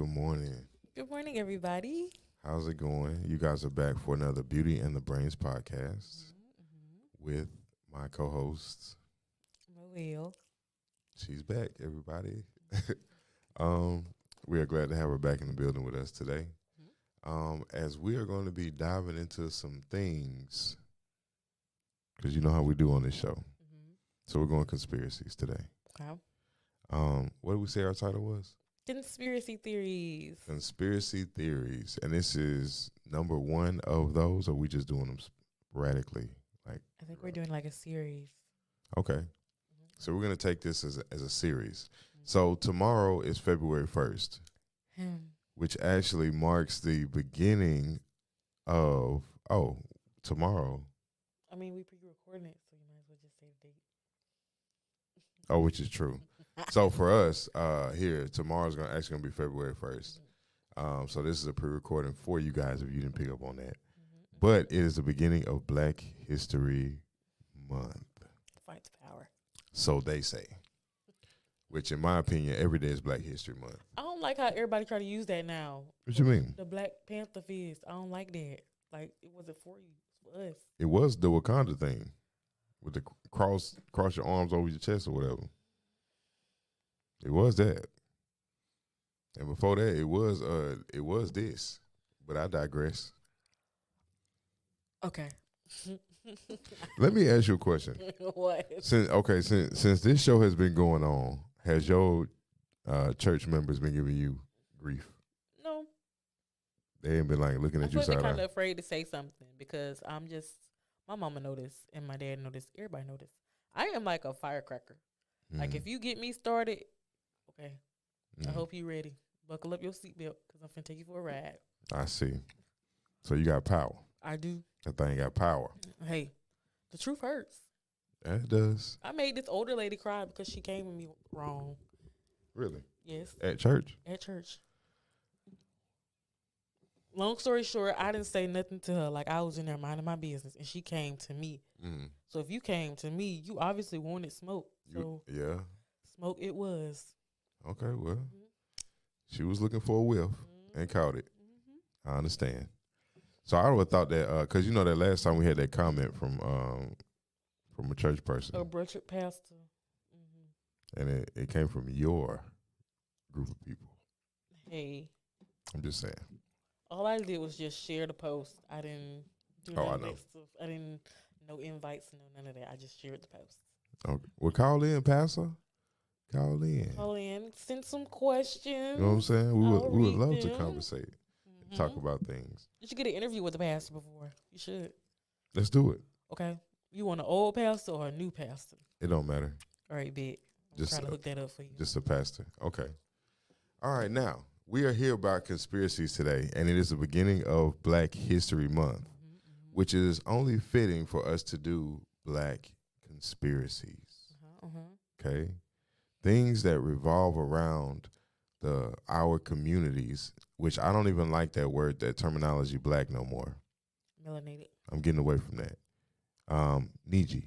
Good morning. Good morning, everybody. How's it going? You guys are back for another Beauty and the Brains podcast with my co-hosts. Will. She's back, everybody. We are glad to have her back in the building with us today. As we are going to be diving into some things, because you know how we do on this show. So we're going conspiracies today. Okay. What did we say our title was? Conspiracy theories. Conspiracy theories. And this is number one of those, or we just doing them sporadically? I think we're doing like a series. Okay. So we're going to take this as a series. So tomorrow is February 1st, which actually marks the beginning of, tomorrow. I mean, we pre-recording it, so you might as well just say the date. Oh, which is true. So for us here, tomorrow's actually going to be February 1st. So this is a pre-recording for you guys if you didn't pick up on that. But it is the beginning of Black History Month. Fights power. So they say. Which, in my opinion, every day is Black History Month. I don't like how everybody try to use that now. What you mean? The Black Panther fist. I don't like that. Like, it wasn't for you. It's for us. It was the Wakanda thing. With the cross your arms over your chest or whatever. It was that. And before that, it was this. But I digress. Okay. Let me ask you a question. What? Since this show has been going on, has your church members been giving you grief? No. They ain't been like looking at you I feel side they're kind eye. of afraid to say something because I'm just, my mama noticed and my dad noticed. Everybody noticed. I am like a firecracker. Like if you get me started, okay, I hope you ready. Buckle up your seatbelt because I'm finna take you for a ride. I see. So you got power. I do. That thing got power. Hey, the truth hurts. Yeah, it does. I made this older lady cry because she came with me wrong. Really? Yes. At church? At church. Long story short, I didn't say nothing to her. Like, I was in there minding my business, and she came to me. So if you came to me, you obviously wanted smoke. So yeah. smoke it was. Okay, well, she was looking for a whiff and caught it. I understand. So I would have thought that, because you know that last time we had that comment from a church person. A brunch pastor. And it came from your group of people. Hey. I'm just saying. All I did was just share the post. I didn't do none of that stuff. I didn't, no invites, no none of that. I just shared the post. Okay. Well, call in, Pastor. Call in. Call in. Send some questions. You know what I'm saying? We would love to them. conversate, talk about things. You should get an interview with the pastor before. You should. Let's do it. Okay. You want an old pastor or a new pastor? It don't matter. All right, bet. I'm trying to hook that up for you. Just a pastor. Okay. All right, now, we are here about conspiracies today, and it is the beginning of Black History Month, which is only fitting for us to do Black conspiracies. Okay? Things that revolve around our communities, which I don't even like that word, that terminology, Black, no more. Melanated. I'm getting away from that. Niji.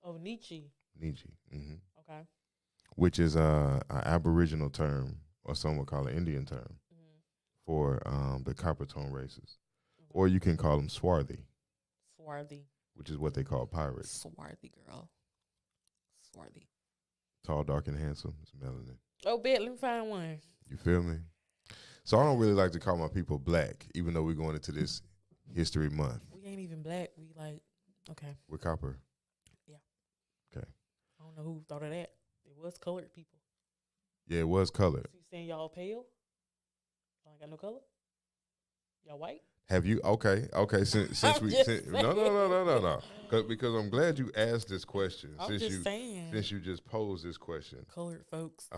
Oh, Nietzsche. Okay. Which is an Aboriginal term, or some would call it Indian term, for the copper tone races. Or you can call them swarthy. Swarthy. Which is what they call pirates. Swarthy girl. Swarthy. Tall, dark, and handsome. It's melanin. Oh, bet. Let me find one. You feel me? So I don't really like to call my people Black, even though we're going into this History Month. We ain't even Black. We like, okay. We're copper. Yeah. Okay. I don't know who thought of that. It was colored people. Yeah, it was colored. So you saying y'all pale? Y'all ain't got no color? Y'all white? Have you? Okay. Since no. Because I'm glad you asked this question. I'm just saying. Since you just posed this question. Colored folks.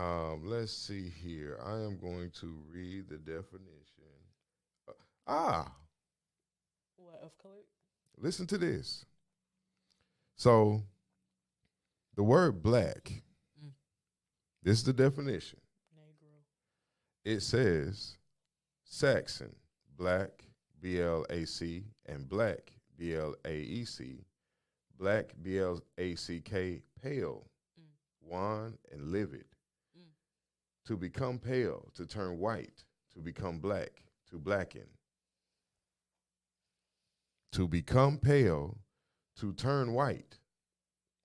Let's see here. I am going to read the definition. What, of colored? Listen to this. So, the word Black. This is the definition. Negro. It says Saxon, Black, B-L-A-C, and Black, B-L-A-E-C, Black, B-L-A-C-K, pale, wan, and livid. To become pale, to turn white, to become black, to blacken. To become pale, to turn white,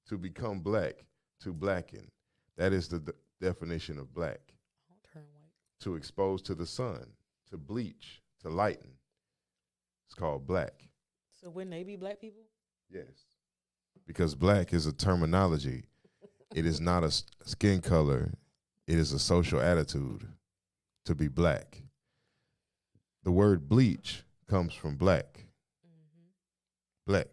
to become black, to blacken. That is the definition of black. Don't turn white. To expose to the sun, to bleach, to lighten. It's called black. So wouldn't they be black people? Yes. Because black is a terminology. It is not a skin color. It is a social attitude to be black. The word bleach comes from black. Mm-hmm. Black.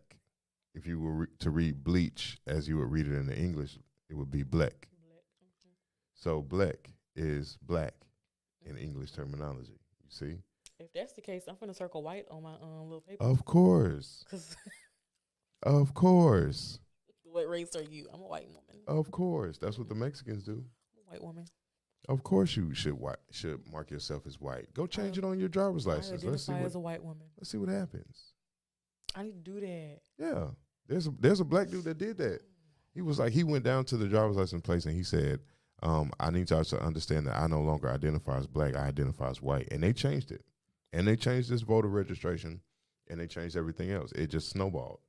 If you were to read bleach as you would read it in the English, it would be black. Okay. So black is black in English terminology. You see? If that's the case, I'm gonna circle white on my little paper. Of course. Of course. What race are you? I'm a white woman. Of course. That's what the Mexicans do. I'm a white woman. Of course you should mark yourself as white. Go change it on your driver's license. I identify as a white woman. Let's see what happens. I need to do that. Yeah. There's a black dude that did that. He was like, he went down to the driver's license place and he said, I need y'all to understand that I no longer identify as black. I identify as white. And they changed it. And they changed this voter registration and they changed everything else. It just snowballed.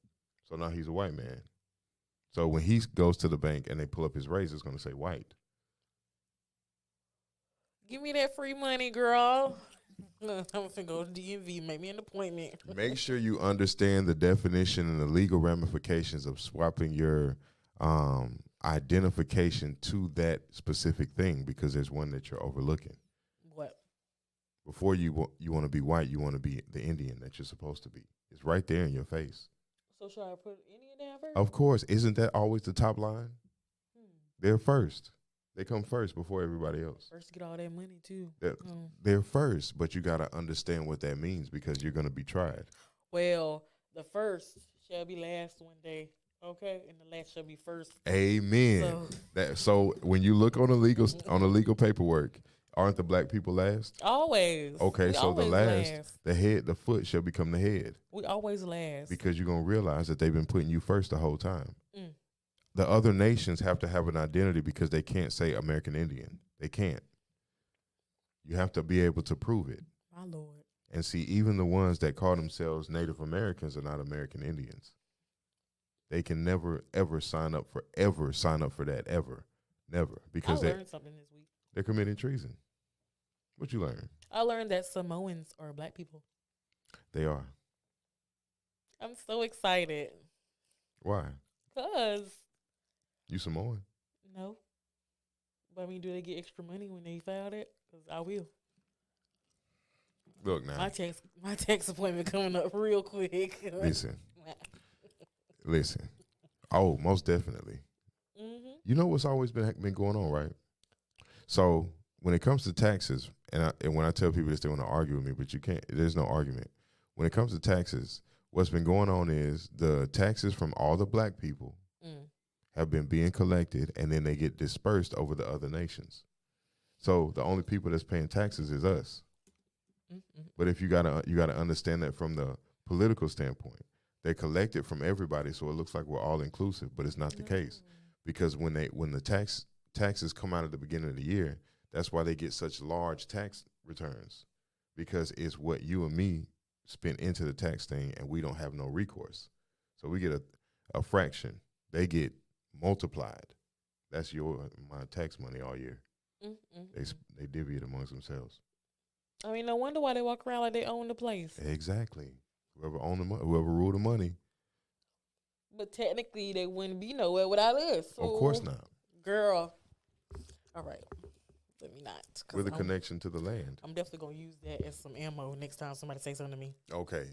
So now he's a white man. So when he goes to the bank and they pull up his race, it's going to say white. Give me that free money, girl. I'm finna go to DMV. Make me an appointment. Make sure you understand the definition and the legal ramifications of swapping your identification to that specific thing, because there's one that you're overlooking. What? Before you want to be white, you want to be the Indian that you're supposed to be. It's right there in your face. So should I put Indian down first? Of course. Isn't that always the top line? They're first. They come first before everybody else. First to get all that money, too. They're first, but you got to understand what that means because you're going to be tried. Well, the first shall be last one day, okay? And the last shall be first. Amen. So when you look on the legal paperwork, aren't the black people last? Always. Okay, so the last, the foot shall become the head. We always last. Because you're going to realize that they've been putting you first the whole time. Mm. The other nations have to have an identity because they can't say American Indian. They can't. You have to be able to prove it. My Lord. And see, even the ones that call themselves Native Americans are not American Indians. They can never, ever sign up for that, ever. Never. Because I learned something this week. They're committing treason. What you learn? I learned that Samoans are black people. They are. I'm so excited. Why? Because. You Samoan? No. But I mean, do they get extra money when they file that? Because I will. Look now. My tax appointment coming up real quick. Listen. Oh, most definitely. Mm-hmm. You know what's always been going on, right? So when it comes to taxes, and when I tell people this, they want to argue with me, but you can't. There's no argument. When it comes to taxes, what's been going on is the taxes from all the black people have been being collected, and then they get dispersed over the other nations. So the only people that's paying taxes is us. Mm-hmm. But if you gotta understand that from the political standpoint, they collect it from everybody, so it looks like we're all inclusive, but it's not the case, because when the taxes come out at the beginning of the year, that's why they get such large tax returns, because it's what you and me spent into the tax thing, and we don't have no recourse. So we get a fraction. They get multiplied. That's my tax money all year. Mm-hmm. They divvy it amongst themselves. I mean, no wonder why they walk around like they own the place. Exactly. Whoever ruled the money. But technically, they wouldn't be nowhere without us. So, of course not. Girl. All right. Let me not. With a connection to the land. I'm definitely going to use that as some ammo next time somebody says something to me. Okay.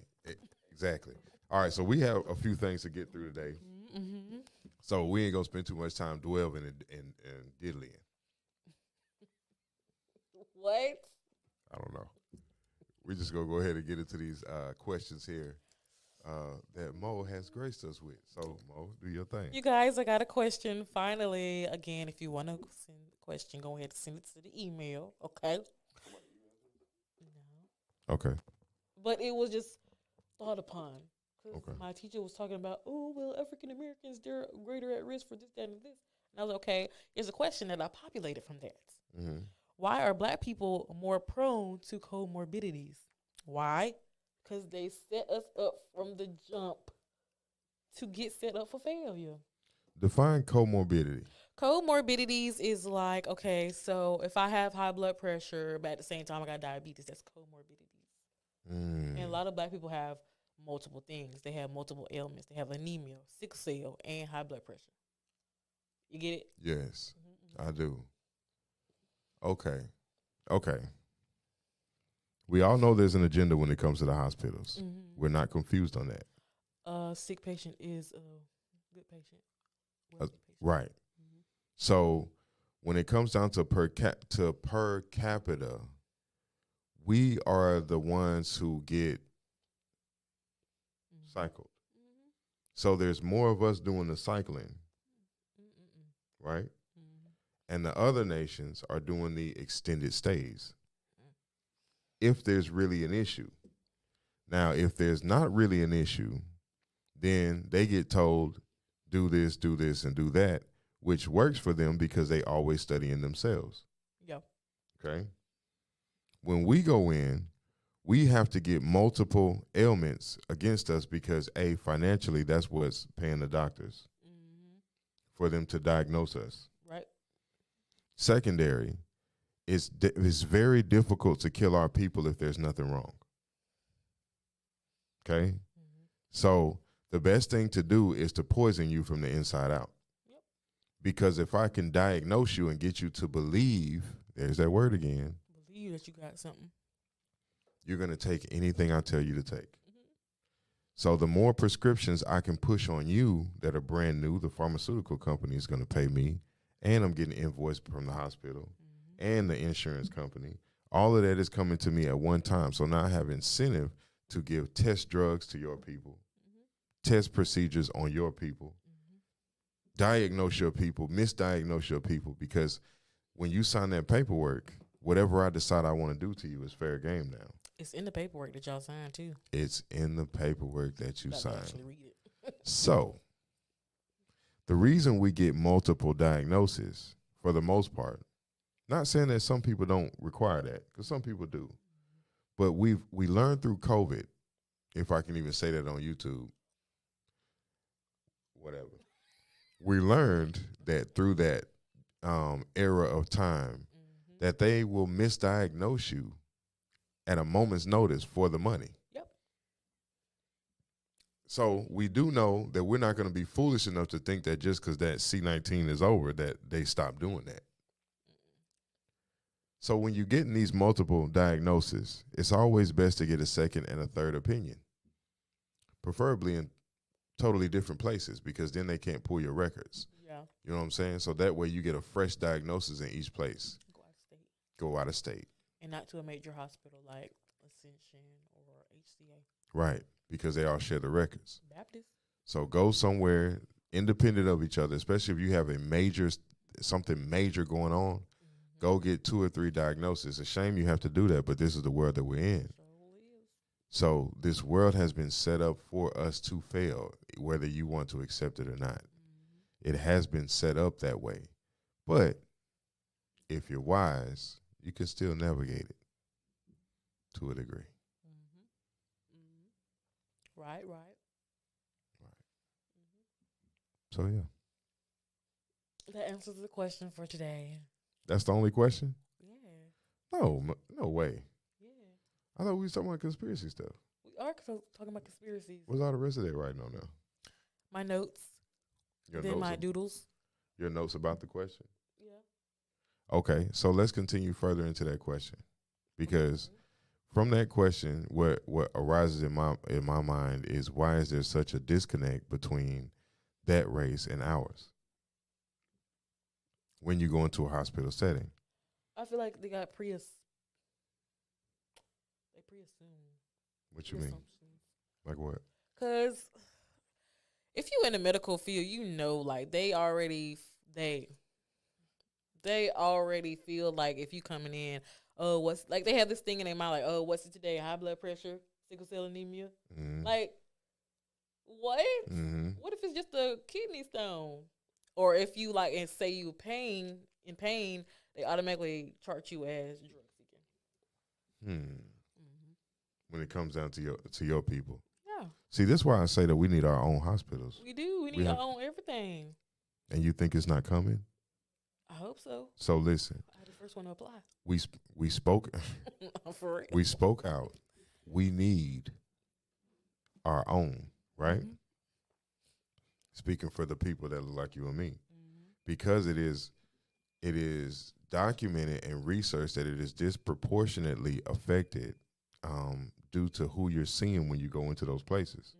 Exactly. All right. So we have a few things to get through today. Mm-hmm. So we ain't going to spend too much time dwelling and diddling. What? I don't know. We're just going to go ahead and get into these questions here that Mo has graced us with. So, Mo, do your thing. You guys, I got a question. Finally, again, if you want to send a question, go ahead and send it to the email, okay? No. Okay. But it was just thought upon. Okay. My teacher was talking about, African Americans, they're greater at risk for this, that, and this. And I was like, okay, here's a question that I populated from that. Mm-hmm. Why are black people more prone to comorbidities? Why? Because they set us up from the jump to get set up for failure. Define comorbidity. Comorbidities is like, okay, so if I have high blood pressure, but at the same time I got diabetes, that's comorbidities. And a lot of black people have multiple things. They have multiple ailments. They have anemia, sickle cell, and high blood pressure. You get it? Yes, I do. Okay. Okay. We all know there's an agenda when it comes to the hospitals. We're not confused on that. Sick patient is a good patient. Right. So when it comes down to per capita, we are the ones who get cycled. So there's more of us doing the cycling, right? And the other nations are doing the extended stays. If there's really an issue. Now, if there's not really an issue, then they get told, do this, and do that, which works for them because they always studying themselves. Yeah. Okay. When we go in, we have to get multiple ailments against us because, A, financially, that's what's paying the doctors for them to diagnose us. Right. Secondary, it's very difficult to kill our people if there's nothing wrong. Okay? So the best thing to do is to poison you from the inside out. Yep. Because if I can diagnose you and get you to believe, there's that word again. Believe that you got something. You're going to take anything I tell you to take. So the more prescriptions I can push on you that are brand new, the pharmaceutical company is going to pay me, and I'm getting invoiced from the hospital and the insurance company. All of that is coming to me at one time. So now I have incentive to give test drugs to your people, test procedures on your people, diagnose your people, misdiagnose your people, because when you sign that paperwork, whatever I decide I want to do to you is fair game now. It's in the paperwork that y'all signed too. It's in the paperwork that you signed. Actually read it. So the reason we get multiple diagnoses, for the most part, not saying that some people don't require that, because some people do, but we learned through COVID, if I can even say that on YouTube, whatever. We learned that through that era of time that they will misdiagnose you at a moment's notice for the money. Yep. So we do know that we're not going to be foolish enough to think that just because that C-19 is over that they stop doing that. So when you're getting these multiple diagnoses, it's always best to get a second and a third opinion, preferably in totally different places, because then they can't pull your records. Yeah. You know what I'm saying? So that way you get a fresh diagnosis in each place. Go out of state. And not to a major hospital like Ascension or HCA. Right, because they all share the records. Baptist. So go somewhere independent of each other, especially if you have something major going on. Go get 2 or 3 diagnoses. It's a shame you have to do that, but this is the world that we're in. So this world has been set up for us to fail, whether you want to accept it or not. It has been set up that way. But if you're wise, you can still navigate it to a degree. Right. So, yeah. That answers the question for today. That's the only question? Yeah. No way. Yeah. I thought we was talking about conspiracy stuff. We are talking about conspiracies. What's all the rest of that writing on now? My notes. Then my doodles. Your notes about the question? Yeah. Okay, so let's continue further into that question, because from that question, what arises in my mind is, why is there such a disconnect between that race and ours when you go into a hospital setting? I feel like they got pre-assumed. What you mean? Like what? Because if you in the medical field, you know, like they already feel like if you coming in, oh, what's, like they have this thing in their mind, like, oh, what's it today? High blood pressure, sickle cell anemia. Like, what? What if it's just a kidney stone? Or if you like, and say you in pain, they automatically chart you as drug seeking. Hmm. When it comes down to your people. Yeah. See, that's why I say that we need our own hospitals. We do. We need our own everything. And you think it's not coming? I hope so. So listen. I the first one to apply. We spoke. For real. We spoke out. We need our own, right? Mm-hmm. Speaking for the people that look like you and me, because it is documented and researched that it is disproportionately affected due to who you're seeing when you go into those places.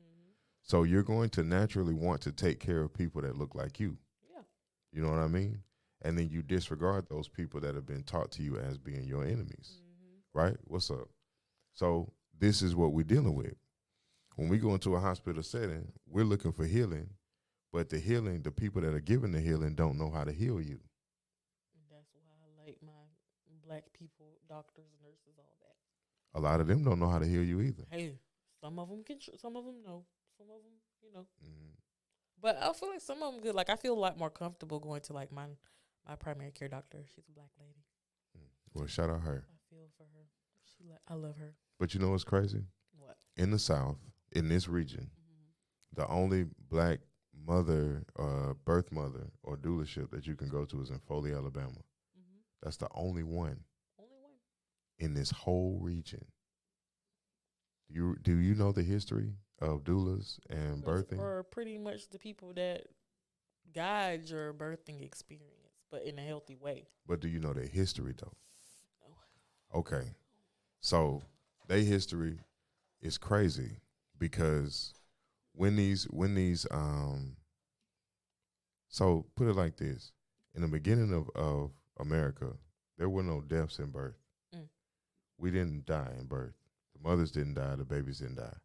So you're going to naturally want to take care of people that look like you. Yeah. You know what I mean? And then you disregard those people that have been taught to you as being your enemies, right? What's up? So this is what we're dealing with. When we go into a hospital setting, we're looking for healing, but the people that are giving the healing don't know how to heal you. That's why I like my black people, doctors, nurses, all that. A lot of them don't know how to heal you either. Hey, some of them can, some of them know, some of them, But I feel like some of them good. Like I feel a lot more comfortable going to like my primary care doctor. She's a black lady. Well, shout out her. I feel for her. I love her. But you know what's crazy? What? In the South, in this region, the only black mother, birth mother, or doulaship that you can go to is in Foley, Alabama. That's the only one. Only one. In this whole region. Do you know the history of doulas and birthing? Or pretty much the people that guide your birthing experience, but in a healthy way. But do you know their history though? No. Okay. So their history is crazy because when these so put it like this. In the beginning of America, there were no deaths in birth. We didn't die in birth. The mothers didn't die. The babies didn't die.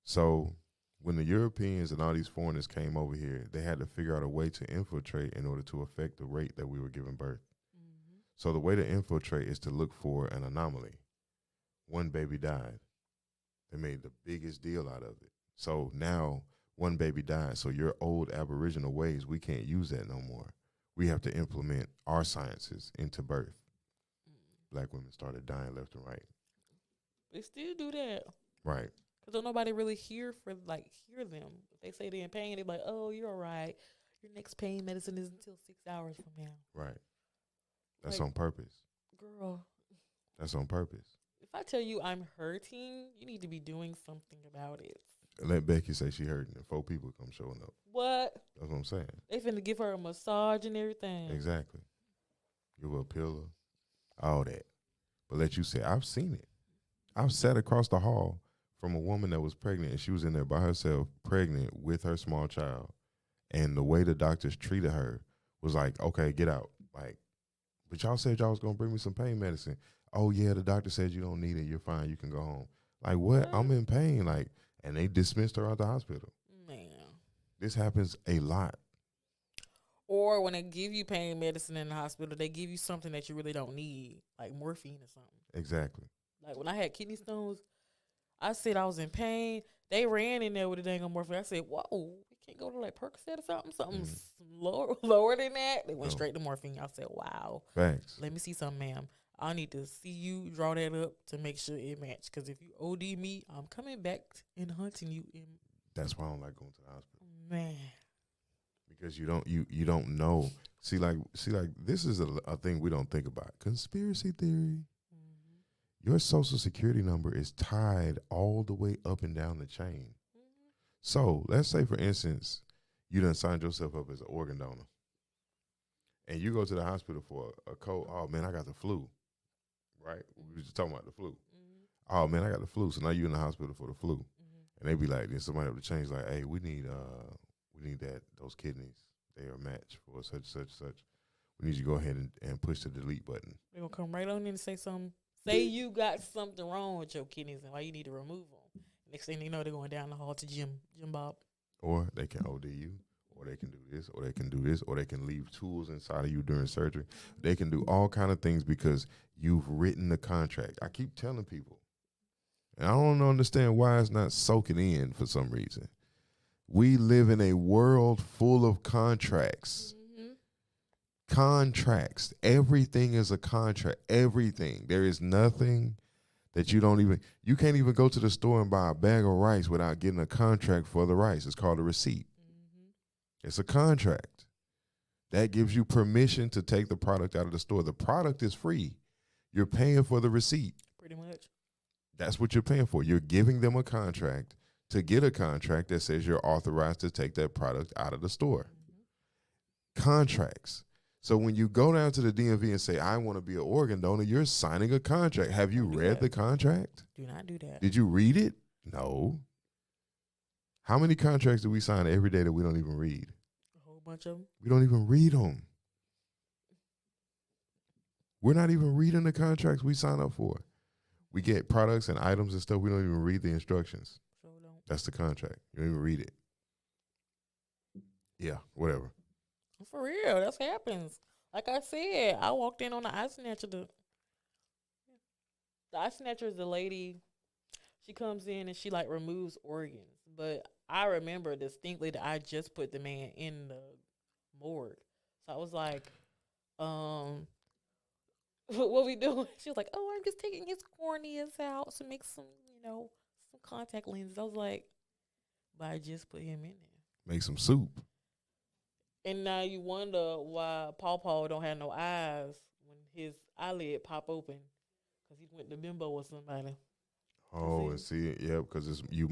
So when the Europeans and all these foreigners came over here, they had to figure out a way to infiltrate in order to affect the rate that we were giving birth. So the way to infiltrate is to look for an anomaly. One baby died. They made the biggest deal out of it. So now one baby died. So your old Aboriginal ways, we can't use that no more. We have to implement our sciences into birth. Black women started dying left and right. They still do that. Right. Because don't nobody really hear them. If they say they're in pain, they're like, oh, you're all right. Your next pain medicine is until 6 hours from now. Right. That's like, on purpose. Girl. That's on purpose. If I tell you I'm hurting, you need to be doing something about it. Let Becky say she hurting and 4 people come showing up. What? That's what I'm saying. They finna give her a massage and everything. Exactly. Give her a pillow. All that. But let you say, I've seen it. I've sat across the hall from a woman that was pregnant, and she was in there by herself, pregnant with her small child. And the way the doctors treated her was like, okay, get out. Like, but y'all said y'all was going to bring me some pain medicine. Oh, yeah, the doctor said you don't need it. You're fine. You can go home. Like, what? I'm in pain. Like, and they dismissed her out the hospital. Man. This happens a lot. Or when they give you pain medicine in the hospital, they give you something that you really don't need, like morphine or something. Exactly. Like when I had kidney stones, I said I was in pain. They ran in there with a dang on morphine. I said, whoa, we can't go to like Percocet or something? Something lower than that? They went straight to morphine. I said, wow. Thanks. Let me see something, ma'am. I need to see you draw that up to make sure it match. Because if you OD me, I'm coming back and hunting you. That's why I don't like going to the hospital. Man. Because you don't know. See, like this is a thing we don't think about. Conspiracy theory. Your social security number is tied all the way up and down the chain. So let's say, for instance, you done signed yourself up as an organ donor. And you go to the hospital for a cold. Oh, man, I got the flu. Right? We were just talking about the flu. Oh, man, I got the flu. So now you're in the hospital for the flu. And they be like, then somebody up the chain is like, hey, we need those kidneys. They are a match for such. We need you to go ahead and push the delete button. They're going to come right on in and say something. Say you got something wrong with your kidneys and why you need to remove them. Next thing you know, they're going down the hall to Jim Bob. Or they can OD you, or they can do this, or they can do this, or they can leave tools inside of you during surgery. They can do all kind of things because you've written the contract. I keep telling people, and I don't understand why it's not soaking in for some reason. We live in a world full of contracts. Contracts. Everything is a contract. Everything. There is nothing that you can't even go to the store and buy a bag of rice without getting a contract for the rice. It's called a receipt. It's a contract. That gives you permission to take the product out of the store. The product is free. You're paying for the receipt. Pretty much. That's what you're paying for. You're giving them a contract to get a contract that says you're authorized to take that product out of the store. Contracts. So when you go down to the DMV and say, I want to be an organ donor, you're signing a contract. Have you read the contract? Do not do that. Did you read it? No. How many contracts do we sign every day that we don't even read? A whole bunch of them. We don't even read them. We're not even reading the contracts we sign up for. We get products and items and stuff. We don't even read the instructions. So don't. That's the contract. You don't even read it. Yeah, whatever. For real, that's happens. Like I said, I walked in on the eye snatcher. The eye snatcher is the lady. She comes in and she like removes organs. But I remember distinctly that I just put the man in the morgue. So I was like, what we doing? She was like, oh, I'm just taking his corneas out to make some, some contact lenses. I was like, but I just put him in there. Make some soup. And now you wonder why Paw don't have no eyes when his eyelid pop open because he went to bimbo with somebody. Oh, and see, yeah, because it's you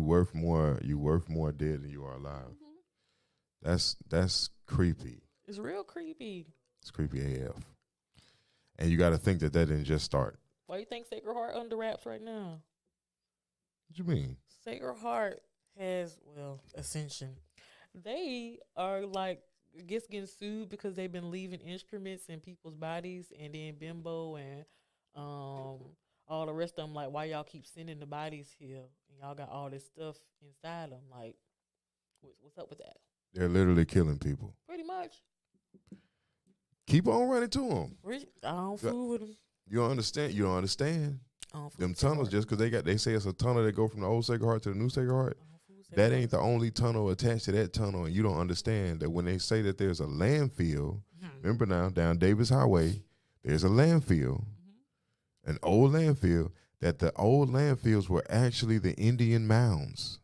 worth more dead than you are alive. That's creepy. It's real creepy. It's creepy AF. And you got to think that didn't just start. Why you think Sacred Heart under wraps right now? What you mean? Sacred Heart has Ascension. They are like getting sued because they've been leaving instruments in people's bodies, and then Bimbo and all the rest of them like, why y'all keep sending the bodies here and y'all got all this stuff inside them? Like, what's up with that? They're literally killing people. Pretty much. Keep on running to them. I don't fool with them. You don't understand. You don't understand. Them tunnels, just because they say it's a tunnel that go from the old Sacred Heart to the new Sacred Heart. That ain't the only tunnel attached to that tunnel, and you don't understand that when they say that there's a landfill, remember now, down Davis Highway, there's a landfill, an old landfill, that the old landfills were actually the Indian mounds.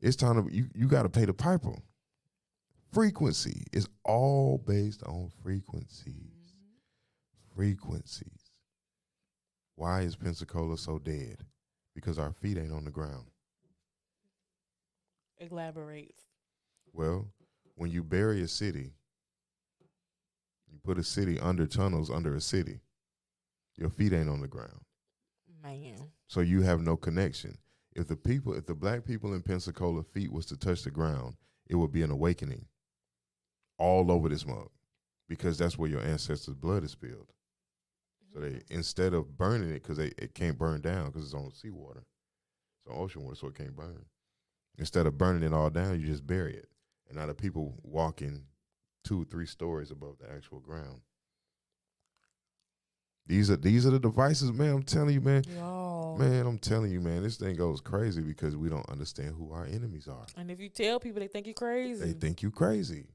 It's time to, you got to pay the piper. Frequency is all based on frequencies. Frequencies. Why is Pensacola so dead? Because our feet ain't on the ground. Elaborate. Well, when you bury a city, you put a city under tunnels under a city, your feet ain't on the ground. Man. So you have no connection. If the black people in Pensacola feet was to touch the ground, it would be an awakening all over this mug, because that's where your ancestors' blood is spilled. So they, instead of burning it, because it can't burn down because it's on seawater, it's on ocean water, so it can't burn. Instead of burning it all down, you just bury it. And now the people walking 2 or 3 stories above the actual ground. These are the devices, man. I'm telling you, man. Yo. Man, I'm telling you, man. This thing goes crazy because we don't understand who our enemies are. And if you tell people, they think you're crazy. They think you crazy.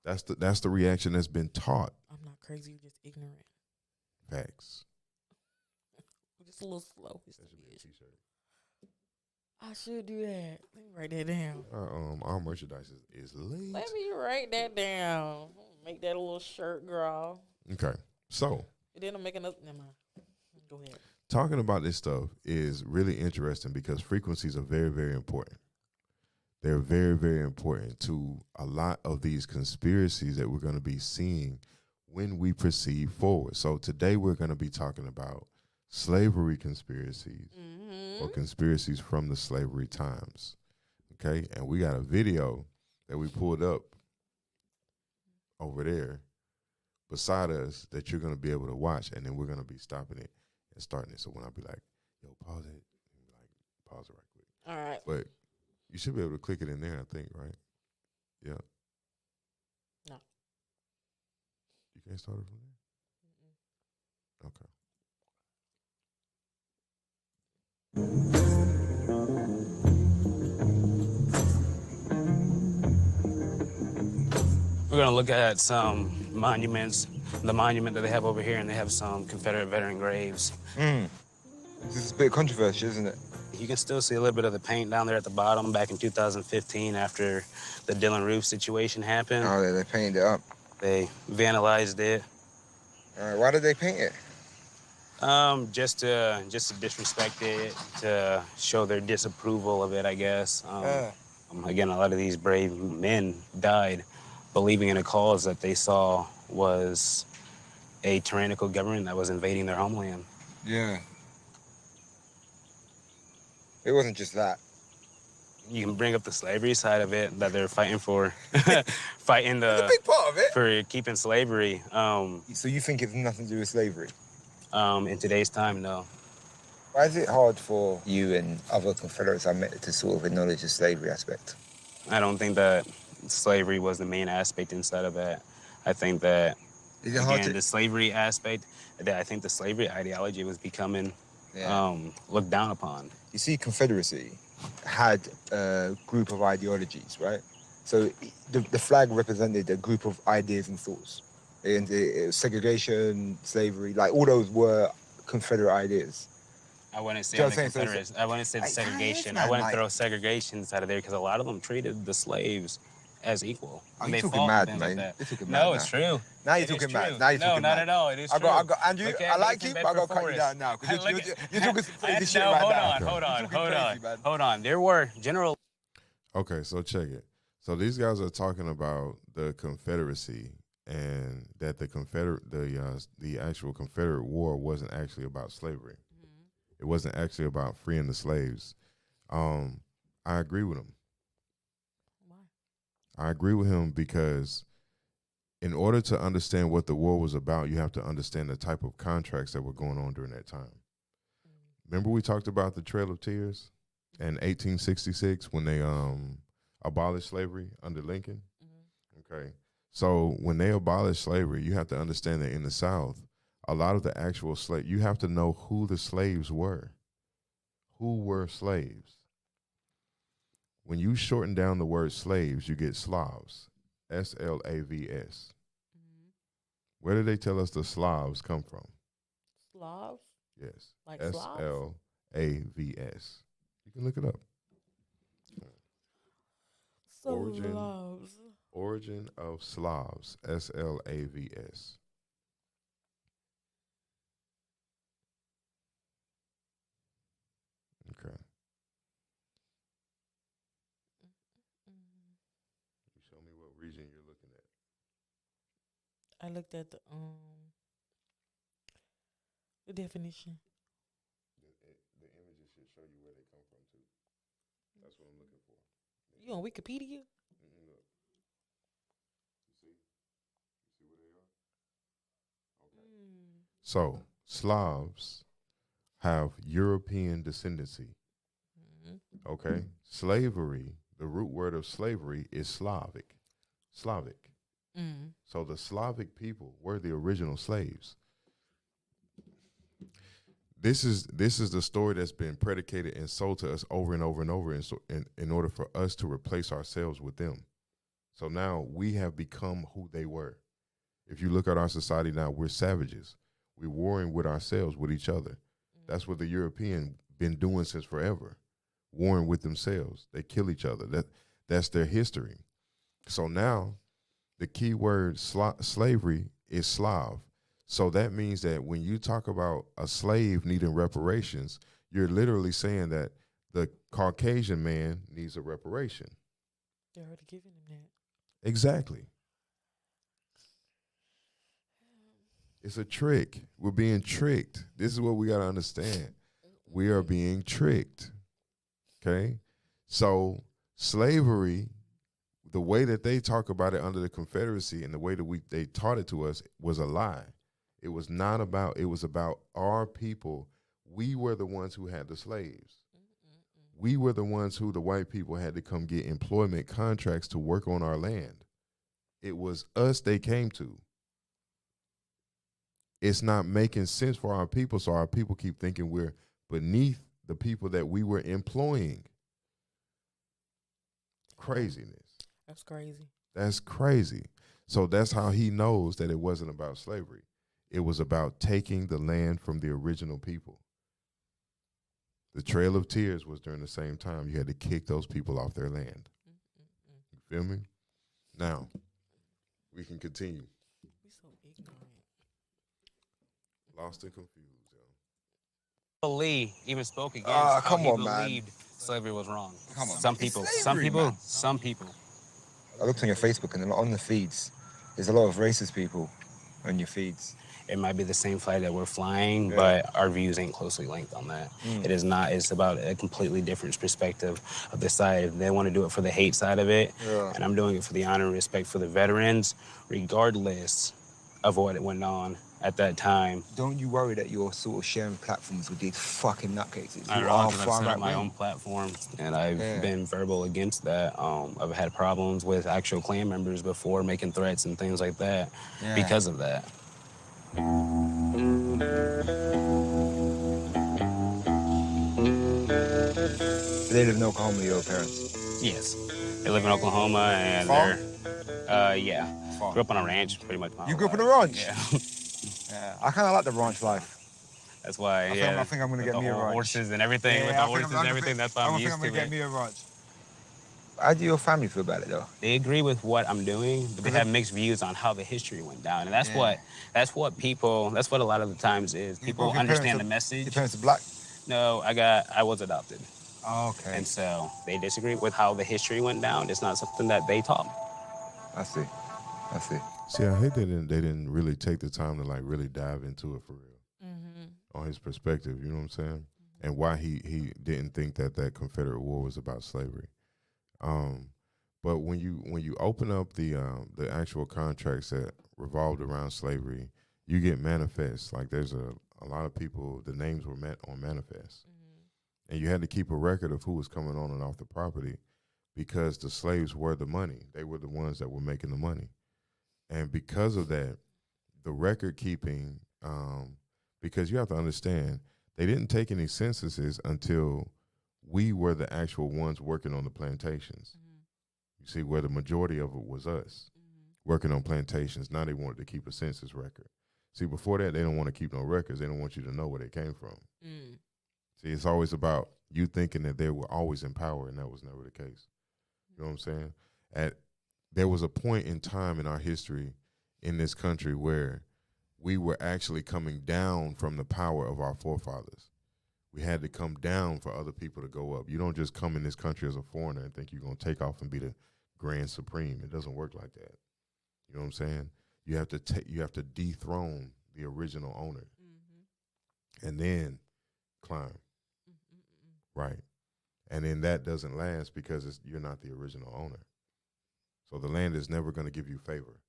That's the reaction that's been taught. I'm not crazy. You're just ignorant. Facts. Just a little slow. That should be a t-shirt. I should do that. Let me write that down. Our merchandise is late. Let me write that down. Make that a little shirt, girl. Okay. So. And then I'm making up. Never mind. Go ahead. Talking about this stuff is really interesting because frequencies are very, very important. They're very, very important to a lot of these conspiracies that we're going to be seeing when we proceed forward. So today we're going to be talking about slavery conspiracies or conspiracies from the slavery times. Okay? And we got a video that we pulled up over there beside us that you're going to be able to watch, and then we're going to be stopping it and starting it. So when I be like, yo, pause it, pause it right quick. All right. But you should be able to click it in there, I think, right? Yeah. No. You can't start it from there? Okay. We're going to look at some monuments, the monument that they have over here, and they have some Confederate veteran graves. This is a bit controversial, isn't it? You can still see a little bit of the paint down there at the bottom back in 2015 after the Dylan Roof situation happened. Oh, they painted it up. They vandalized it. Why did they paint it? Just to disrespect it, to show their disapproval of it, I guess. Again, a lot of these brave men died believing in a cause that they saw was a tyrannical government that was invading their homeland. Yeah. It wasn't just that. You can bring up the slavery side of it that they're fighting for, fighting It's a big part of it. for keeping slavery. So you think it's nothing to do with slavery? In today's time, no. Why is it hard for you and other Confederates I met to sort of acknowledge the slavery aspect? I don't think that slavery was the main aspect inside of that. I think that, again, the slavery aspect, I think the slavery ideology was becoming looked down upon. You see, Confederacy had a group of ideologies, right? So the flag represented a group of ideas and thoughts. And segregation, slavery, like all those were Confederate ideas. I wouldn't say the Confederates. I wouldn't say the segregation. I wouldn't throw segregation inside of there because a lot of them treated the slaves as equal. Oh, you're talking mad, man. No, it's true. Now you're talking mad. Now you're talking mad. No, not at all. It is true. I got Andrew, I like you, but I got to cut you down now. Because you're talking this shit right now. Hold on. There were general... Okay, so check it. So these guys are talking about the Confederacy and that the actual Confederate War wasn't actually about slavery. It wasn't actually about freeing the slaves. I agree with him. Why? I agree with him because in order to understand what the war was about, you have to understand the type of contracts that were going on during that time. Remember we talked about the Trail of Tears in 1866 when they abolished slavery under Lincoln? Okay. So when they abolished slavery, you have to understand that in the South, a lot of the actual slaves, you have to know who the slaves were. Who were slaves? When you shorten down the word slaves, you get Slavs, S-L-A-V-S. Where did they tell us the Slavs come from? Slavs? Yes. Like S-L-A-V-S. You can look it up. Origin of Slavs, S-L-A-V-S. Okay. You show me what region you're looking at. I looked at the definition. The images should show you where they come from too. That's what I'm looking for. You on Wikipedia? Look. You see where they are? Okay. So Slavs have European descendancy. Okay. Slavery, the root word of slavery is Slavic. So the Slavic people were the original slaves. This is the story that's been predicated and sold to us over and over and over in order for us to replace ourselves with them. So now we have become who they were. If you look at our society now, we're savages. We're warring with ourselves, with each other. That's what the European been doing since forever, warring with themselves. They kill each other. That's their history. So now the key word slavery is Slav. So that means that when you talk about a slave needing reparations, you're literally saying that the Caucasian man needs a reparation. They're already giving him that. Exactly. It's a trick. We're being tricked. This is what we got to understand. We are being tricked. Okay? So slavery, the way that they talk about it under the Confederacy and the way that they taught it to us was a lie. It was not about, it was about our people. We were the ones who had the slaves. We were the ones who the white people had to come get employment contracts to work on our land. It was us they came to. It's not making sense for our people, so our people keep thinking we're beneath the people that we were employing. Craziness. That's crazy. That's crazy. So that's how he knows that it wasn't about slavery. It was about taking the land from the original people. The Trail of Tears was during the same time. You had to kick those people off their land. You feel me? Now, we can continue. We so ignorant. Lost and confused, yo. Lee even spoke against Ah, how come he on, man. believed slavery was wrong. Come on. Some It's people, slavery, man. some people. I looked on your Facebook and on the feeds, there's a lot of racist people on your feeds. It might be the same flag that we're flying, Yeah. but our views ain't closely linked on that. It is not. It's about a completely different perspective of the side. They want to do it for the hate side of it, Yeah. and I'm doing it for the honor and respect for the veterans, regardless of what went on at that time. Don't you worry that you're sort of sharing platforms with these fucking nutcases? I who don't know, are because I've far set up right my wing? own platform, and I've Yeah. been verbal against that. I've had problems with actual clan members before, making threats and things like that because of that. They live in Oklahoma, your parents? Yes. They live in Oklahoma, and Farm? yeah. Farm. Grew up on a ranch, pretty much. You grew up on a ranch? Yeah. Yeah. I kind of like the ranch life. That's why, I think I'm gonna with get the me a whole ranch. horses and everything, with the horses and everything, that's why I'm I think used I'm to gonna get it. me a ranch. How do your family feel about it, though? They agree with what I'm doing, but they have mixed views on how the history went down, and that's what a lot of the times is. People understand the message. Your parents are black? No, I was adopted. Oh, okay. And so they disagree with how the history went down. It's not something that they taught me. I see. See, I hate that they didn't really take the time to like really dive into it for real on his perspective. You know what I'm saying? And why he didn't think that Confederate War was about slavery. But when you open up the actual contracts that revolved around slavery, you get manifests. Like there's a lot of people, the names were met on manifests. And you had to keep a record of who was coming on and off the property because the slaves were the money. They were the ones that were making the money. And because of that, the record keeping, because you have to understand, they didn't take any censuses until we were the actual ones working on the plantations. You see, where the majority of it was us working on plantations. Now they wanted to keep a census record. See, before that, they don't want to keep no records. They don't want you to know where they came from. See, it's always about you thinking that they were always in power, and that was never the case. You know what I'm saying? There was a point in time in our history in this country where we were actually coming down from the power of our forefathers. We had to come down for other people to go up. You don't just come in this country as a foreigner and think you're going to take off and be the grand supreme. It doesn't work like that. You know what I'm saying? You have to dethrone the original owner and then climb. Right. And then that doesn't last because you're not the original owner. So the land is never going to give you favor.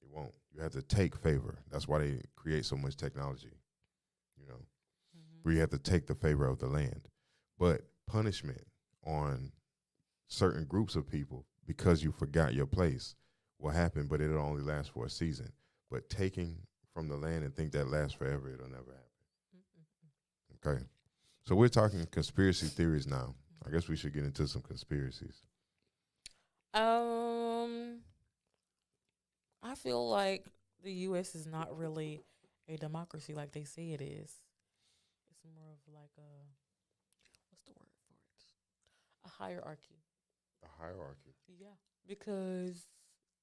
It won't. You have to take favor. That's why they create so much technology, you know, where you have to take the favor of the land. But punishment on certain groups of people because you forgot your place will happen, but it'll only last for a season. But taking from the land and think that lasts forever, it'll never happen. Okay. So we're talking conspiracy theories now. I guess we should get into some conspiracies. I feel like the U.S. is not really a democracy like they say it is. It's more of like what's the word for it? A hierarchy. A hierarchy. Yeah, because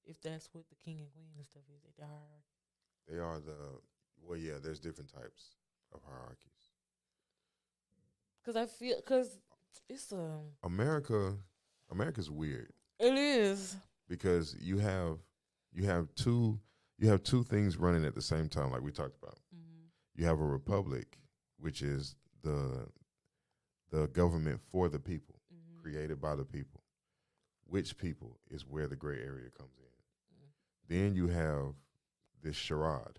if that's what the king and queen and stuff is, the hierarchy. They are there's different types of hierarchies. Because it's America's weird. It is. Because you have two things running at the same time, like we talked about. You have a republic, which is the government for the people, created by the people. Which people is where the gray area comes in. Then you have this charade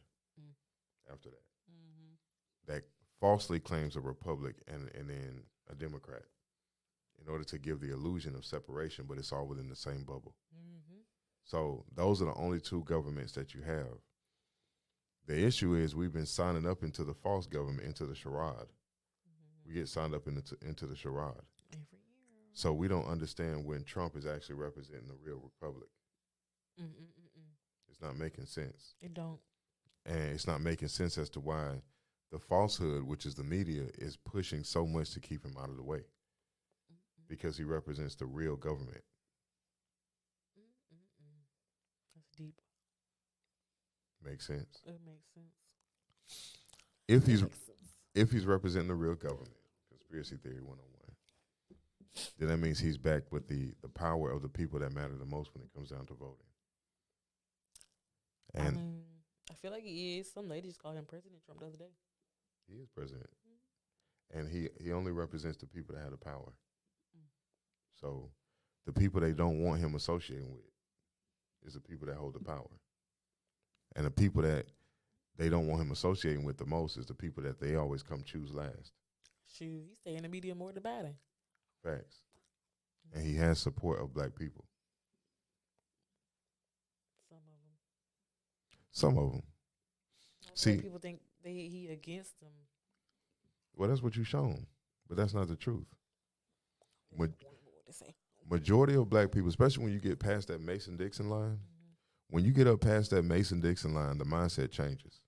after that that falsely claims a republic and then a democrat in order to give the illusion of separation, but it's all within the same bubble. So those are the only two governments that you have. The issue is we've been signing up into the false government, into the charade. We get signed up into the charade. Every year. So we don't understand when Trump is actually representing the real republic. It's not making sense. It don't. And it's not making sense as to why the falsehood, which is the media, is pushing so much to keep him out of the way. Because he represents the real government. That's deep. Makes sense. It makes sense. If he's representing the real government, conspiracy theory 101, then that means he's backed with the power of the people that matter the most when it comes down to voting. And I mean, I feel like he is. Some lady just called him President Trump the other day. he is president. And he only represents the people that have the power. So the people they don't want him associating with is the people that hold the power. And the people that they don't want him associating with the most is the people that they always come choose last. Shoot, he stay in the media more than Biden. Facts. And he has support of black people. Some of them. Some of them. See, See, people think he against them. well, that's what you shown, but that's not the truth. Ma- What they say. Majority of black people, especially when you get past that Mason-Dixon line, when you get up past that Mason-Dixon line, the mindset changes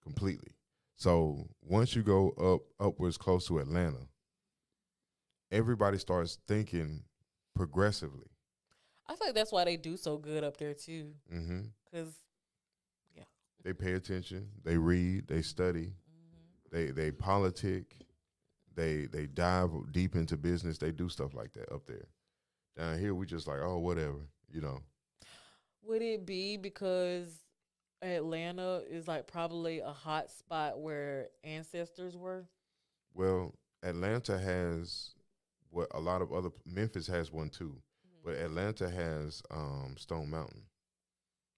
completely. So once you go upwards close to Atlanta, everybody starts thinking progressively. I feel like that's why they do so good up there too. Mm-hmm. Cause They pay attention, they read, they study, they politic, they dive deep into business. They do stuff like that up there. Down here, we just like, oh, whatever, you know. would it be because Atlanta is like probably a hot spot where ancestors were? Well, Atlanta has what a lot of other, Memphis has one too, but Atlanta has Stone Mountain.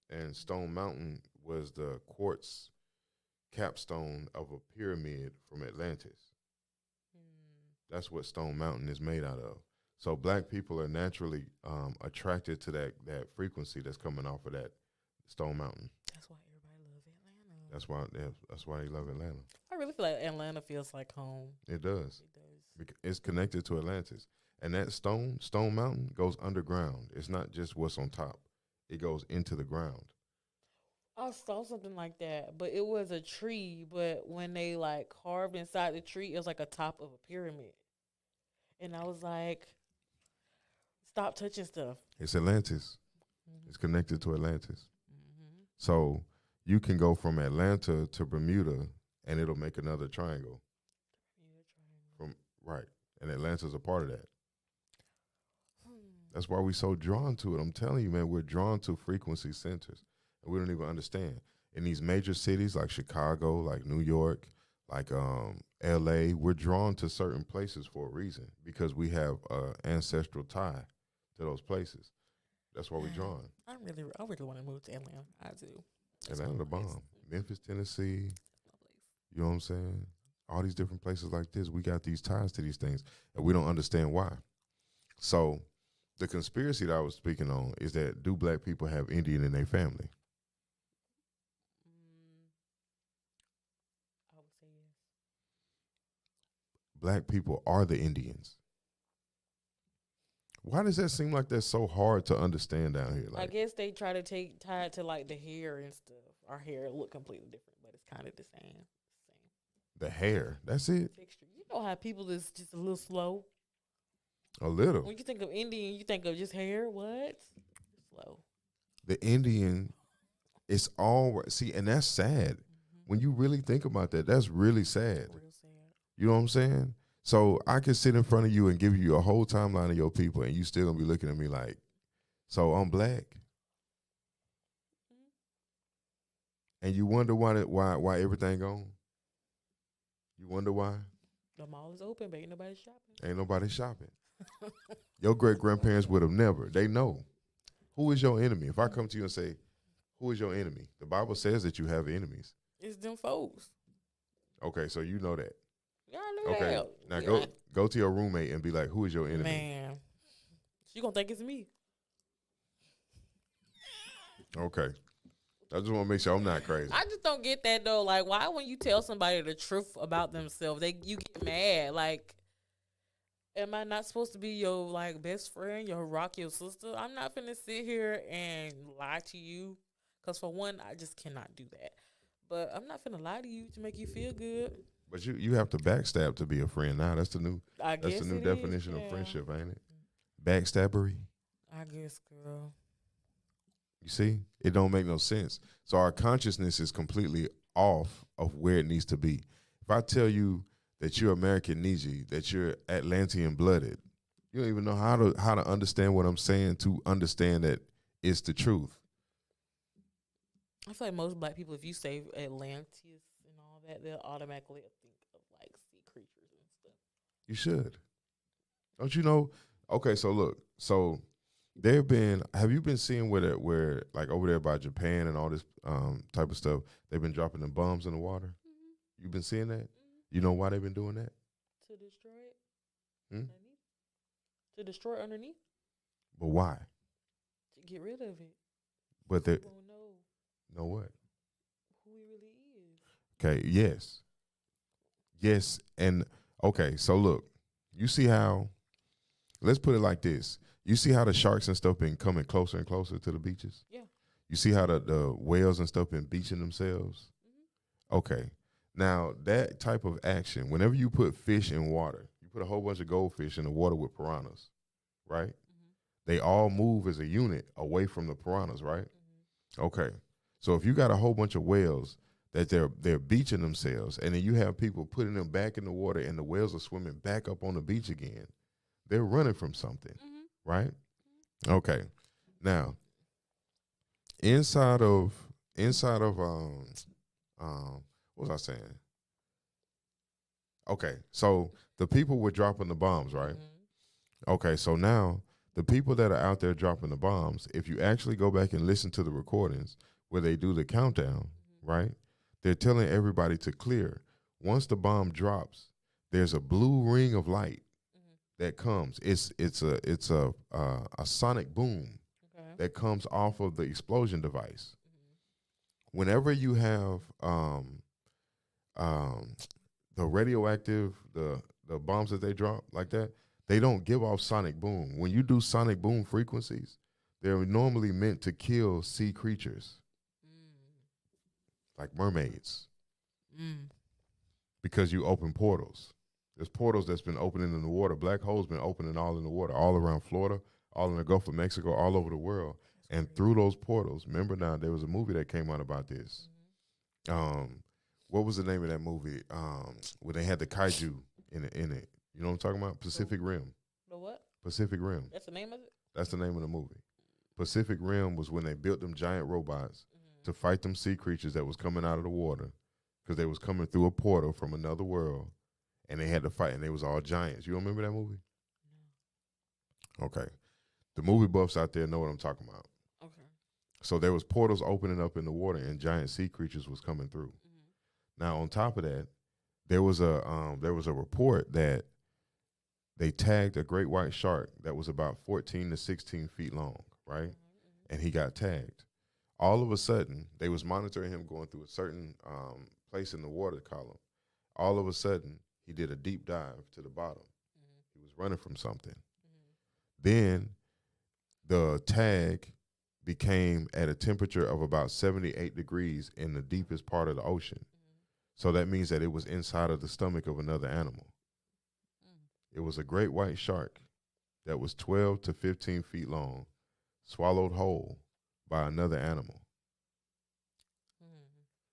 And Stone Mountain was the quartz capstone of a pyramid from Atlantis. That's what Stone Mountain is made out of. So black people are naturally attracted to that frequency that's coming off of that Stone Mountain. That's why everybody loves Atlanta. That's why they love Atlanta. I really feel like Atlanta feels like home. It does. It does. It's connected to Atlantis. And that Stone Mountain goes underground. It's not just what's on top. It goes into the ground. I saw something like that, but it was a tree, but when they like carved inside the tree, it was like a top of a pyramid. And I was like, stop touching stuff. It's Atlantis. It's connected to Atlantis. So you can go from Atlanta to Bermuda and it'll make another triangle. Right. And Atlanta's a part of that. That's why we're so drawn to it. I'm telling you, man, we're drawn to frequency centers. And we don't even understand. In these major cities like Chicago, like New York, like LA, we're drawn to certain places for a reason because we have an ancestral tie to those places. That's why we're drawn. I really want to move to Atlanta. I do. Atlanta the bomb. Memphis, Tennessee. You know what I'm saying? All these different places like this, we got these ties to these things, and we don't understand why. So the conspiracy that I was speaking on is that do black people have Indian in their family? I would say yes. Black people are the Indians. Why does that seem like that's so hard to understand down here? Like, I guess they try to tie it to like the hair and stuff. Our hair look completely different, but it's kind of the same. the hair, that's it. Texture. You know how people is just a little slow. A little. When you think of Indian, you think of just hair. What? Slow. The Indian, it's all, see, and that's sad. When you really think about that, that's really sad. Real sad. You know what I'm saying? So I could sit in front of you and give you a whole timeline of your people, and you still gonna be looking at me like, so I'm black. And you wonder why everything gone? You wonder why? The mall is open, but ain't nobody shopping. Ain't nobody shopping. Your great-grandparents would have never. They know. Who is your enemy? If I come to you and say, who is your enemy? The Bible says that you have enemies. It's them folks. Okay, so you know that. Yeah, I know Okay, that. now go to your roommate and be like, who is your enemy? Man, she gonna think it's me. Okay. I just want to make sure I'm not crazy. I just don't get that though. Like, why when you tell somebody the truth about themselves, you get mad? Like, Am I not supposed to be your like best friend, your rock, your sister? I'm not finna sit here and lie to you, cause for one, I just cannot do that. But I'm not finna lie to you to make you feel good. But you have to backstab to be a friend now. I That's the guess new it is. definition of Yeah. friendship, ain't it? Backstabbery. I guess, girl. You see, it don't make no sense. So our consciousness is completely off of where it needs to be. If I tell you that you're American Niji, that you're Atlantean blooded, you don't even know how to understand what I'm saying to understand that it's the truth. I feel like most black people, if you say Atlantis and all that, they'll automatically think of like sea creatures and stuff. You should. Don't you know? Okay, so look, so have you been seeing where like over there by Japan and all this type of stuff, they've been dropping the bombs in the water? Mm-hmm. You've been seeing that? Mm-hmm. You know why they've been doing that? To destroy it. Hmm? Underneath. To destroy underneath. But why? To get rid of it. But they We won't know know what? who he really is. Okay, yes, and okay. So look, you see how? Let's put it like this. You see how the sharks and stuff been coming closer and closer to the beaches? Yeah. You see how the whales and stuff been beaching themselves? Mm-hmm. Okay. Now, that type of action, whenever you put fish in water, you put a whole bunch of goldfish in the water with piranhas, right? Mm-hmm. They all move as a unit away from the piranhas, right? Mm-hmm. Okay. So if you got a whole bunch of whales that they're beaching themselves, and then you have people putting them back in the water and the whales are swimming back up on the beach again, they're running from something, Mm-hmm. right? Okay. Now, inside of what was I saying? Okay, so the people were dropping the bombs, right? Mm-hmm. Okay, so now the people that are out there dropping the bombs, if you actually go back and listen to the recordings where they do the countdown, right? They're telling everybody to clear. Once the bomb drops, there's a blue ring of light that comes. It's a sonic boom Okay. that comes off of the explosion device. Whenever you have the radioactive, the bombs that they drop like that, they don't give off sonic boom. When you do sonic boom frequencies, they're normally meant to kill sea creatures like mermaids because you open portals. There's portals that's been opening in the water. Black holes been opening all in the water, all around Florida, all in the Gulf of Mexico, all over the world. And through those portals, remember now, there was a movie that came out about this. What was the name of that movie? Where they had the kaiju in it. You know what I'm talking about? Pacific Rim. The what? Pacific Rim. That's the name of it? That's the name of the movie. Pacific Rim was when they built them giant robots to fight them sea creatures that was coming out of the water because they was coming through a portal from another world, and they had to fight, and they was all giants. You remember that movie? Okay. The movie buffs out there know what I'm talking about. Okay. So there was portals opening up in the water, and giant sea creatures was coming through. Now, on top of that, there was a report that they tagged a great white shark that was about 14 to 16 feet long, right? And he got tagged. All of a sudden, they was monitoring him going through a certain place in the water column. All of a sudden, he did a deep dive to the bottom. He was running from something. Then the tag became at a temperature of about 78 degrees in the deepest part of the ocean. So that means that it was inside of the stomach of another animal. It was a great white shark that was 12 to 15 feet long, swallowed whole by another animal.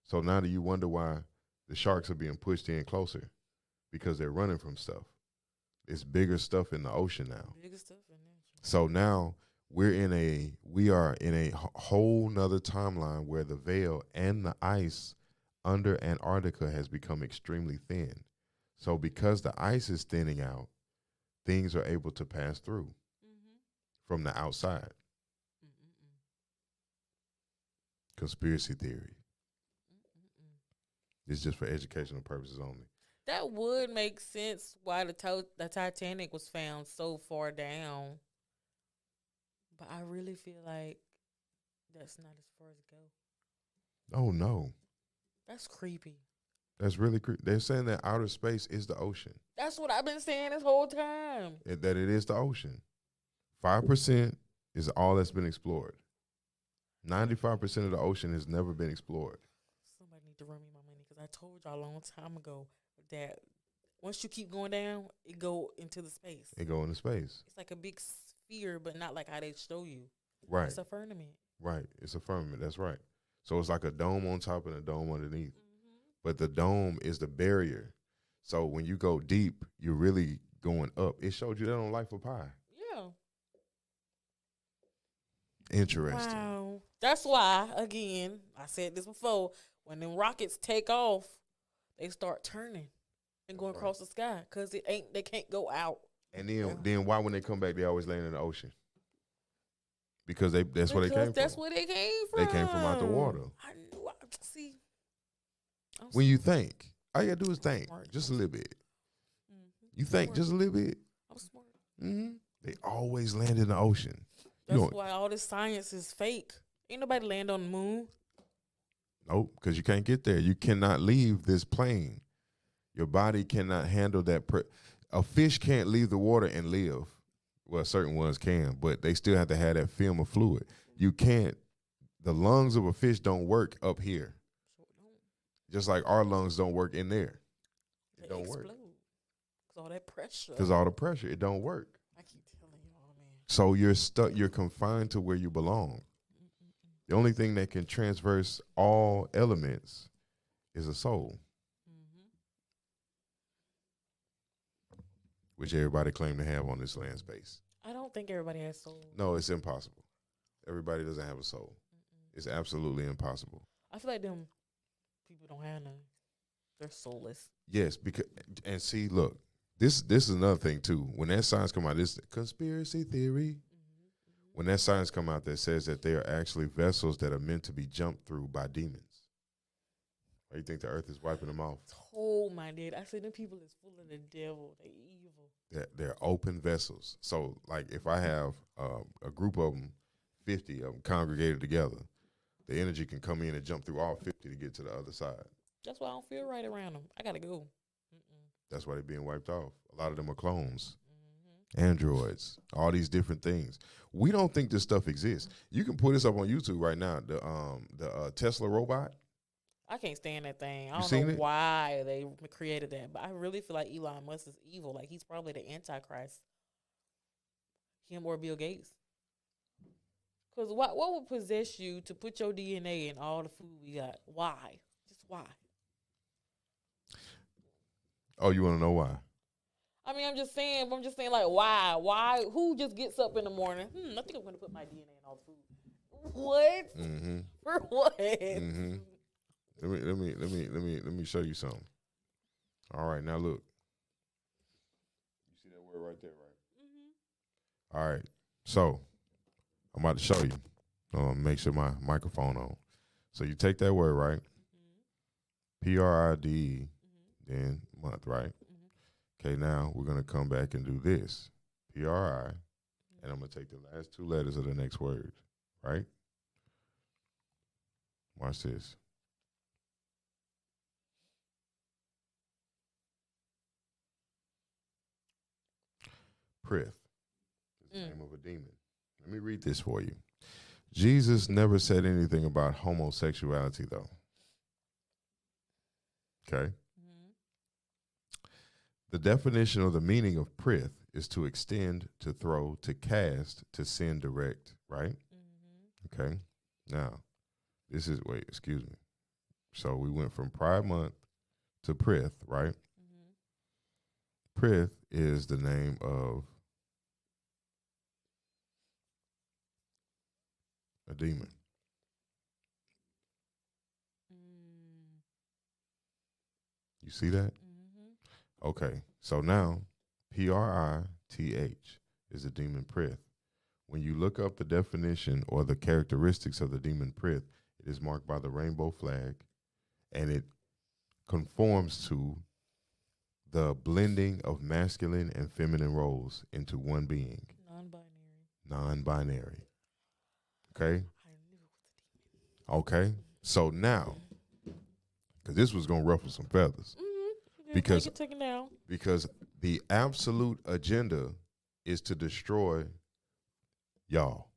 So now do you wonder why the sharks are being pushed in closer? Because they're running from stuff. It's bigger stuff in the ocean now. Bigger stuff in there. So now we are in a whole nother timeline where the veil and the ice under Antarctica has become extremely thin. So because the ice is thinning out, things are able to pass through from the outside. Conspiracy theory. It's just for educational purposes only. That would make sense why the Titanic was found so far down. But I really feel like that's not as far as it go. Oh, no. That's creepy. That's really they're saying that outer space is the ocean. That's what I've been saying this whole time. That it is the ocean. 5% is all that's been explored. 95% of the ocean has never been explored. Somebody need to run me my money because I told y'all a long time ago that once you keep going down, it go into the space. It go into space. It's like a big sphere, but not like how they show you. Right. It's a firmament. Right. It's a firmament. That's right. So it's like a dome on top and a dome underneath. Mm-hmm. But the dome is the barrier. So when you go deep, you're really going up. It showed you that on Life of Pi. Yeah. Interesting. Wow. That's why, again, I said this before, when them rockets take off, they start turning and going across the sky because they can't go out. And then why when they come back, they always land in the ocean? Because that's where they came from. That's where they came from. They came from out the water. I knew. See. When you think, all you got to do is think Smart. just a little bit. Mm-hmm. You think just a little bit. I'm smart. Mm-hmm. They always land in the ocean. That's why all this science is fake. Ain't nobody land on the moon. Nope, because you can't get there. You cannot leave this plane. Your body cannot handle that. A fish can't leave the water and live. Well, certain ones can, but they still have to have that film of fluid. You can't. The lungs of a fish don't work up here. Just like our lungs don't work in there. It don't work. Because all that pressure. Because all the pressure, it don't work. I keep telling y'all, man. So you're stuck. You're confined to where you belong. The only thing that can transverse all elements is a soul, which everybody claim to have on this land space. I don't think everybody has soul. No, it's impossible. Everybody doesn't have a soul. It's absolutely impossible. I feel like them people don't have none. They're soulless. Yes, because and see, look, this is another thing too. When that science come out, this conspiracy theory. When that science come out that says that they are actually vessels that are meant to be jumped through by demons. Or you think the earth is wiping them off? Oh my dad, I said them people is full of the devil. They evil. They're open vessels. So like if I have a group of them, 50 of them congregated together, the energy can come in and jump through all 50 to get to the other side. That's why I don't feel right around them. I gotta go. That's why they're being wiped off. A lot of them are clones, androids, all these different things. We don't think this stuff exists. You can pull this up on YouTube right now. The Tesla robot. I can't stand that thing. I You don't seen know it? why they created that, but I really feel like Elon Musk is evil. Like he's probably the Antichrist. Him or Bill Gates. Because what would possess you to put your DNA in all the food we got? Why? Just why? Oh, you want to know why? I mean, I'm just saying, like, why? Why? Who just gets up in the morning? I think I'm going to put my DNA in all the food. What? Mm-hmm. For what? Mm-hmm. Let me show you something. All right, now look. You see that word right there, right? All right, so I'm about to show you. Make sure my microphone on. So you take that word, right? PRIDE, then month, right? Okay, now we're gonna come back and do this. PRI, and I'm gonna take the last two letters of the next word, right? Watch this. Prith is the name of a demon. Let me read this for you. Jesus never said anything about homosexuality, though. Okay? The definition of the meaning of prith is to extend, to throw, to cast, to send direct, right? Okay? Now, excuse me. So we went from Pride Month to Prith, right? Prith is the name of a demon. You see that? Okay, so now PRITH is the demon Prith. When you look up the definition or the characteristics of the demon Prith, it is marked by the rainbow flag, and it conforms to the blending of masculine and feminine roles into one being. Non-binary. Okay? Okay, so now, because this was gonna ruffle some feathers. Because take it down. Because the absolute agenda is to destroy y'all.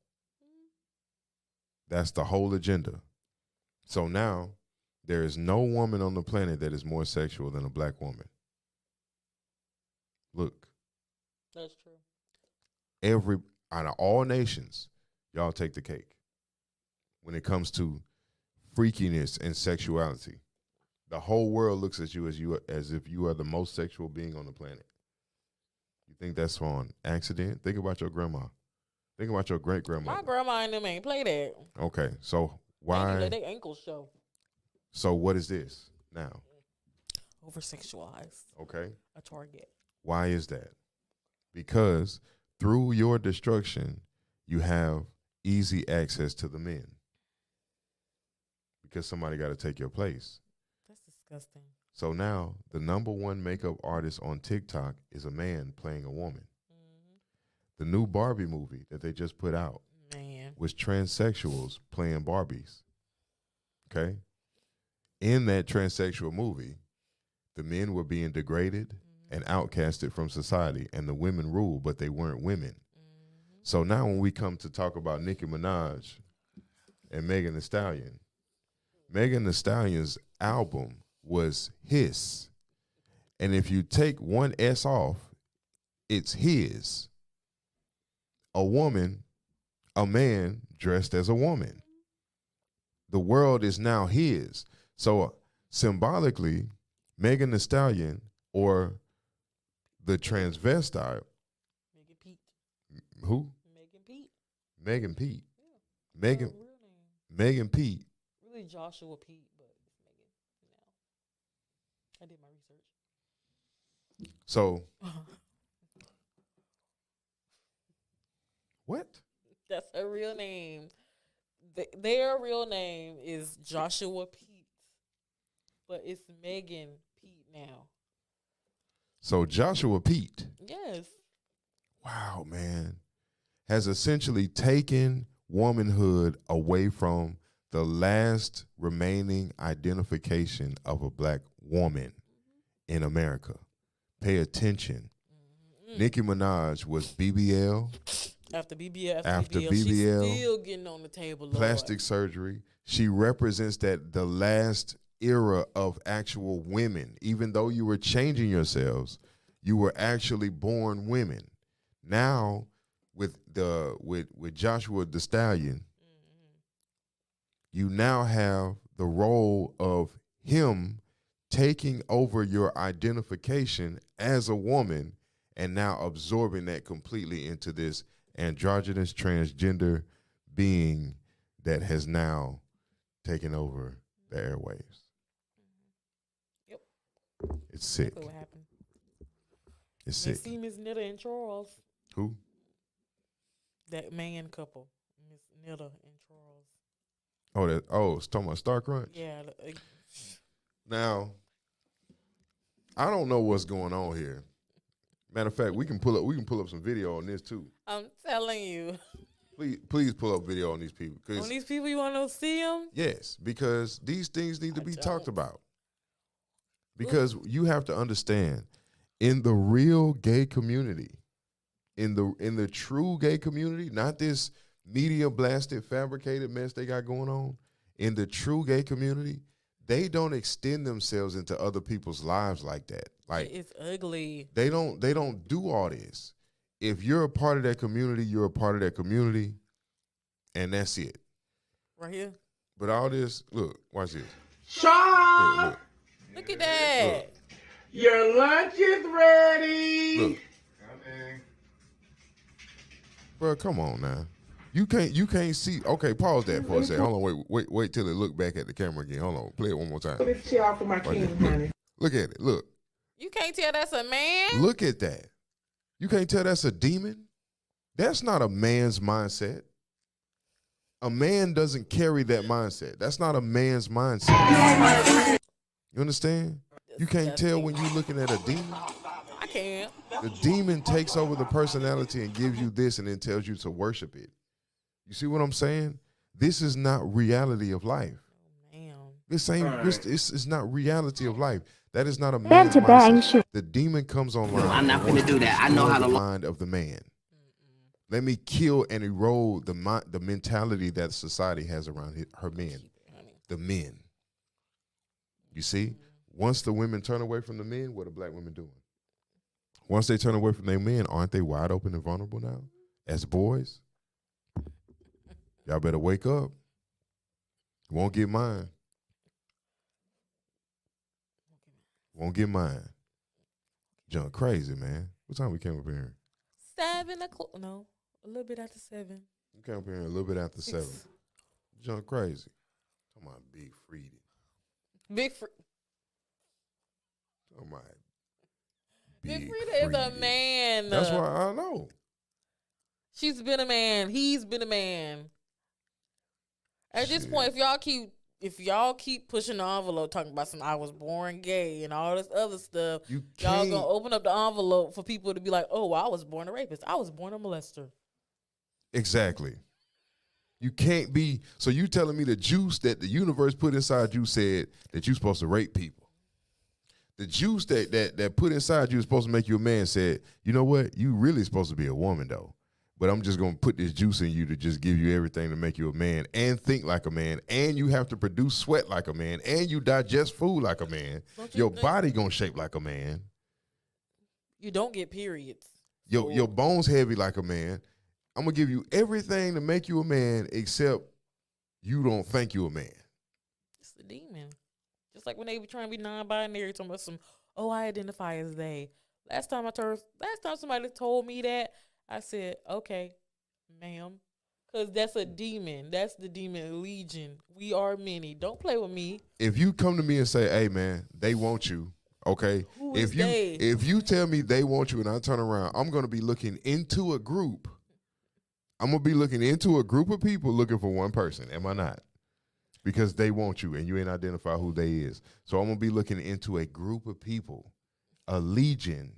That's the whole agenda. So now there is no woman on the planet that is more sexual than a black woman. Look. That's true. Out of all nations, y'all take the cake when it comes to freakiness and sexuality. The whole world looks at you as if you are the most sexual being on the planet. You think that's on accident? Think about your grandma. Think about your great grandma. My grandma and them ain't play that. Okay, so why? Let their ankles show. So what is this now? Over sexualized. Okay. A target. Why is that? Because through your destruction, you have easy access to the men. Because somebody got to take your place. That's disgusting. So now the number one makeup artist on TikTok is a man playing a woman. Mm-hmm. The new Barbie movie that they just put out was transsexuals playing Barbies. Okay? In that transsexual movie, the men were being degraded and outcasted from society, and the women ruled, but they weren't women. So now when we come to talk about Nicki Minaj and Megan Thee Stallion, Megan Thee Stallion's album was His. And if you take one S off, it's his. A man dressed as a woman. The world is now his. So symbolically, Megan Thee Stallion or the transvestite. Megan Pete. Who? Megan Pete. Megan Pete. Yeah. Megan Pete. Really Joshua Pete, but it's Megan now. I did my research. So what? That's her real name. Their real name is Joshua Pete, but it's Megan Pete now. So Joshua Pete. Yes. Wow, man. Has essentially taken womanhood away from the last remaining identification of a black woman in America. Pay attention. Nicki Minaj was BBL. After BBL, she's still getting on the table. Plastic surgery. She represents the last era of actual women. Even though you were changing yourselves, you were actually born women. Now, with Joshua the Stallion, you now have the role of him taking over your identification as a woman and now absorbing that completely into this androgynous transgender being that has now taken over the airwaves. Yep. It's sick. That's what happened. It's sick. See Miss Nita and Charles. Who? That man couple. Miss Nita and Charles. It's talking about Star Crunch? Yeah. Now, I don't know what's going on here. Matter of fact, we can pull up some video on this too. I'm telling you. Please pull up video on these people. On these people, you want to see them? Yes, because these things need to be talked about. Because you have to understand, in the real gay community, in the true gay community, not this media blasted, fabricated mess they got going on, in the true gay community, they don't extend themselves into other people's lives like that. Like, it's ugly. They don't do all this. If you're a part of that community, you're a part of that community, and that's it. Right here. But all this, look, watch this. Sean! Look at that. Look. Your lunch is ready. Look. Bro, come on now. You can't see. Okay, pause that for a second. Hold on, wait till it look back at the camera again. Hold on, play it one more time. Put this shit off for my king, honey. Look at it. Look. You can't tell that's a man? Look at that. You can't tell that's a demon? That's not a man's mindset. A man doesn't carry that mindset. That's not a man's mindset. You understand? You can't tell when you're looking at a demon. I can. The demon takes over the personality and gives you this and then tells you to worship it. You see what I'm saying? This is not reality of life. Man. This ain't. Right. It's not reality of life. That is not a Bang man's to bang, mindset. The demon comes online. I'm not finna do that. I know how to. The mind of the man. Let me kill and erode the mentality that society has around her men. The men. You see, once the women turn away from the men, what are black women doing? Once they turn away from their men, aren't they wide open and vulnerable now? As boys, y'all better wake up. Won't get mine. Won't get mine. Junk crazy, man. What time we came up here? 7 o'clock. No, a little bit after 7. We came up here a little bit after 7. Junk crazy. Talking about Big Freedy. Big Frida. Talking about Big Frida is a man. That's why I know. She's been a man. He's been a man. At this point, if y'all keep pushing the envelope, talking about some I was born gay and all this other stuff, y'all gonna open up the envelope for people to be like, oh, well, I was born a rapist. I was born a molester. Exactly. You can't be. So you telling me the juice that the universe put inside you said that you're supposed to rape people. The juice that put inside you is supposed to make you a man said, you know what? You really supposed to be a woman though. But I'm just going to put this juice in you to just give you everything to make you a man and think like a man. And you have to produce sweat like a man. And you digest food like a man. Your body going to shape like a man. You don't get periods. Your bones heavy like a man. I'm going to give you everything to make you a man except you don't think you a man. It's the demon. Just like when they were trying to be non-binary, talking about some, oh, I identify as they. Last time somebody told me that, I said, okay, ma'am, because that's a demon. That's the demon legion. We are many. Don't play with me. If you come to me and say, hey, man, they want you, okay? Who is they? If you tell me they want you and I turn around, I'm going to be looking into a group. I'm going to be looking into a group of people looking for one person. Am I not? Because they want you and you ain't identify who they is. So I'm going to be looking into a group of people, a legion.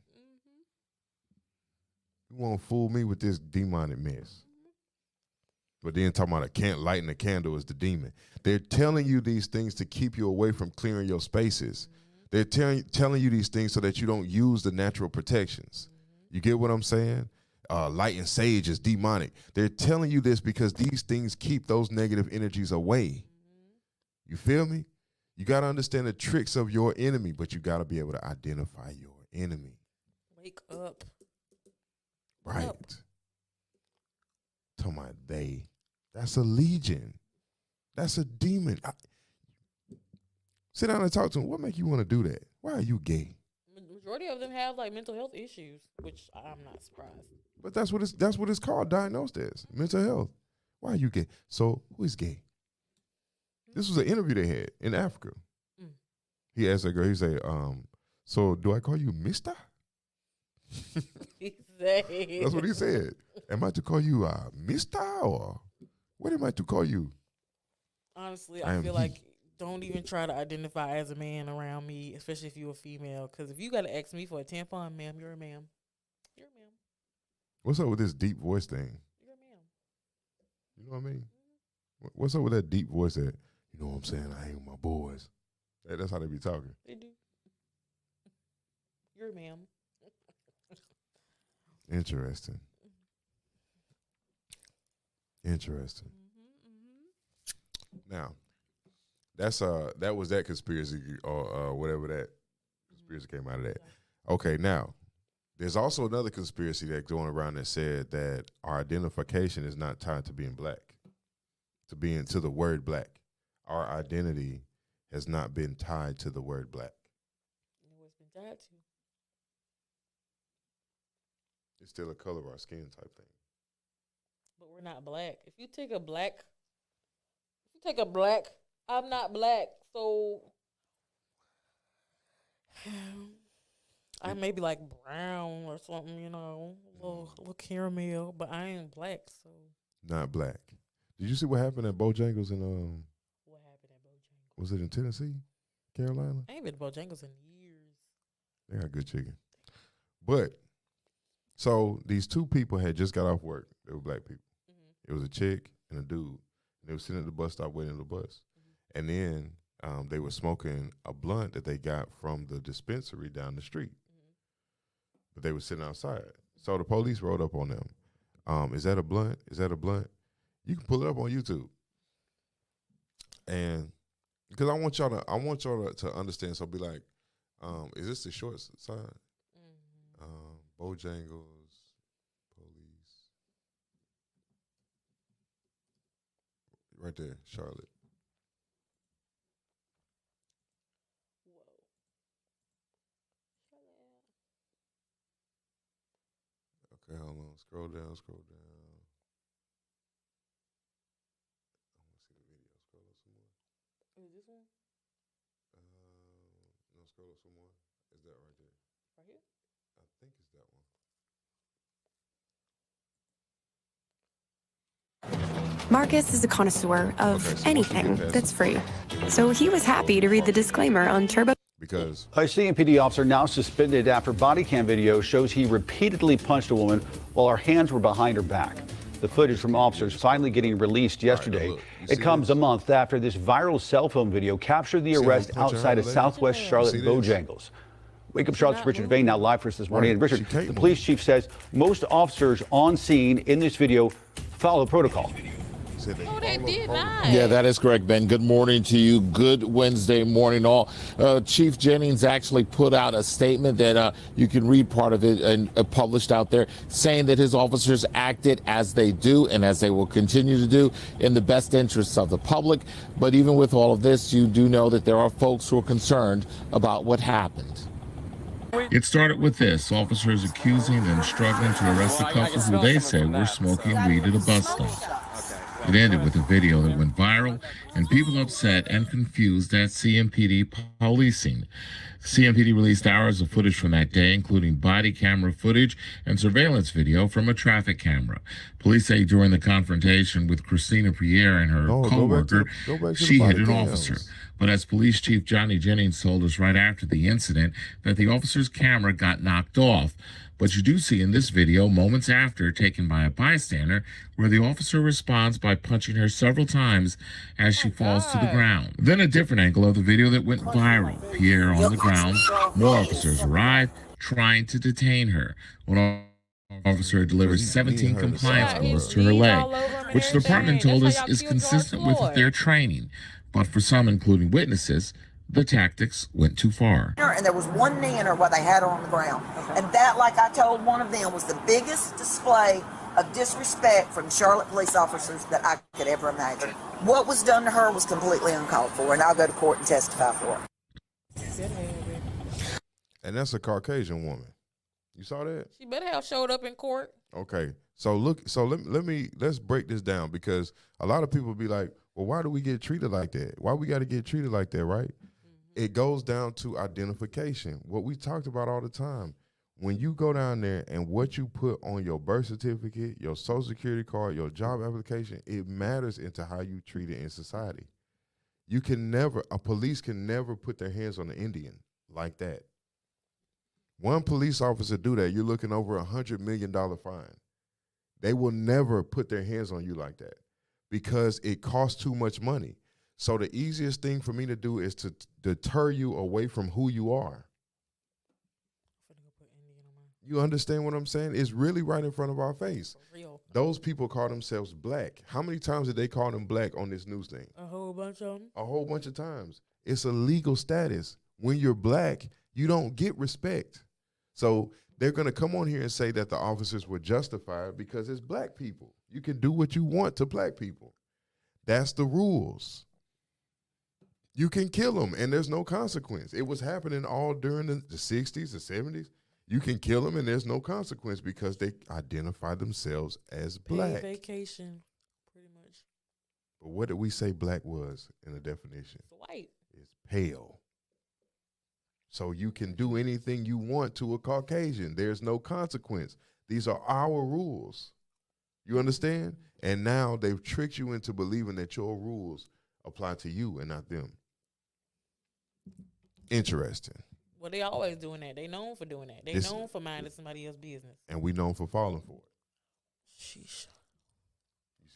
You won't fool me with this demonic mess. But then talking about lighting a candle is the demon. They're telling you these things to keep you away from clearing your spaces. They're telling you these things so that you don't use the natural protections. You get what I'm saying? Light and sage is demonic. They're telling you this because these things keep those negative energies away. You feel me? You got to understand the tricks of your enemy, but you got to be able to identify your enemy. Wake up. Right. Talking about they. That's a legion. That's a demon. Sit down and talk to them. What make you want to do that? Why are you gay? Majority of them have like mental health issues, which I'm not surprised. But that's what it's called, diagnosed as mental health. Why are you gay? So who is gay? This was an interview they had in Africa. He asked that girl, he said, so do I call you Mister? That's what he said. Am I to call you Mister or what am I to call you? Honestly, I feel like don't even try to identify as a man around me, especially if you're a female. Because if you got to ask me for a tampon, ma'am, you're a ma'am. You're a ma'am. What's up with this deep voice thing? You're a ma'am. You know what I mean? What's up with that deep voice that, you know what I'm saying, I hang with my boys. That's how they be talking. They do. You're a ma'am. Interesting. Now, that was that conspiracy or whatever that conspiracy came out of that. Okay, now there's also another conspiracy that's going around that said that our identification is not tied to being black, to the word black. Our identity has not been tied to the word black. You know what's been tied to? It's still a color of our skin type thing. But we're not black. If you take a black, I'm not black, so I may be like brown or something, you know, a little caramel, but I ain't black, so. Not black. Did you see what happened at Bojangles in What happened at Bojangles? Was it in Tennessee, Carolina? I ain't been to Bojangles in years. They got good chicken. But so these two people had just got off work. They were black people. It was a chick and a dude. And they were sitting at the bus stop waiting on the bus. And then They were smoking a blunt that they got from the dispensary down the street, but they were sitting outside. So the police rolled up on them. Is that a blunt? Is that a blunt? You can pull it up on YouTube. And because I want y'all to understand. So be like, is this the short side? Bojangles, police, right there, Charlotte. Okay, hold on. Scroll down. I want to see the video. Scroll up some more. Is this one? No, scroll up some more. Is that right there? Right here? I think it's that one. Marcus is a connoisseur of Okay, so anything once you get that's past free. So he was happy to read the disclaimer on Turbo. Because A CMPD officer now suspended after body cam video shows he repeatedly punched a woman while her hands were behind her back. The footage from officers finally getting released yesterday. look, you It see comes this? a month after this viral cell phone video captured the See him arrest punch her outside of leg? Southwest Charlotte See this? Bojangles. Wake Up Charlotte's not Richard moving. Vane now live for us this morning. Right, And Richard, she can't the move. police chief says most officers on scene in this video follow protocol. said they No, they follow did protocol. not. Yeah, that is correct, Ben. Good morning to you. Good Wednesday morning, all. Chief Jennings actually put out a statement that you can read part of it and published out there, saying that his officers acted as they do and as they will continue to do in the best interests of the public. But even with all of this, you do know that there are folks who are concerned about what happened. It started with this: officers accusing and struggling to arrest a couple who they say were smoking weed at a bus stop. It ended with a video that went viral and people upset and confused at CMPD policing. CMPD released hours of footage from that day, including body camera footage and surveillance video from a traffic camera. Police say during the confrontation with Christina Pierre and her No, go co-worker, back to the she body hit an cams. officer. But as Police Chief Johnny Jennings told us right after the incident, that the officer's camera got knocked off. But you do see in this video, moments after, taken by a bystander, where the officer responds by punching her several times as she falls to the ground. Then a different angle of the video that went viral. Pierre on the ground, more officers arrive, trying to detain her. One officer delivers 17 compliance Yeah, blows his to her knees leg, all over him and which the department everything. told That's us how y'all is killed consistent George with Floyd. their training. But for some, including witnesses, the tactics went too far. And there was one knee in her where they had her on the ground. And that, like I told one of them, was the biggest display of disrespect from Charlotte police officers that I could ever imagine. What was done to her was completely uncalled for, and I'll go to court and testify for it. And that's a Caucasian woman. You saw that? She better have showed up in court. Okay. So look, so let's break this down, because a lot of people be like, well, why do we get treated like that? Why we got to get treated like that, right? It goes down to identification. What we talked about all the time. When you go down there and what you put on your birth certificate, your social security card, your job application, it matters into how you treat it in society. A police can never put their hands on an Indian like that. One police officer do that, you're looking over $100 million fine. They will never put their hands on you like that because it costs too much money. So the easiest thing for me to do is to deter you away from who you are. You understand what I'm saying? It's really right in front of our face. For real. Those people call themselves black. How many times did they call them black on this news thing? A whole bunch of them. A whole bunch of times. It's a legal status. When you're black, you don't get respect. So they're going to come on here and say that the officers were justified because it's black people. You can do what you want to black people. That's the rules. You can kill them and there's no consequence. It was happening all during the 60s, the 70s. You can kill them and there's no consequence because they identify themselves as black. Paid vacation, pretty much. But what did we say black was in the definition? It's white. It's pale. So you can do anything you want to a Caucasian. There's no consequence. These are our rules. You understand? And now they've tricked you into believing that your rules apply to you and not them. Interesting. Well, they always doing that. They known for doing that. They known for minding somebody else's business. And we known for falling for it. Sheesh.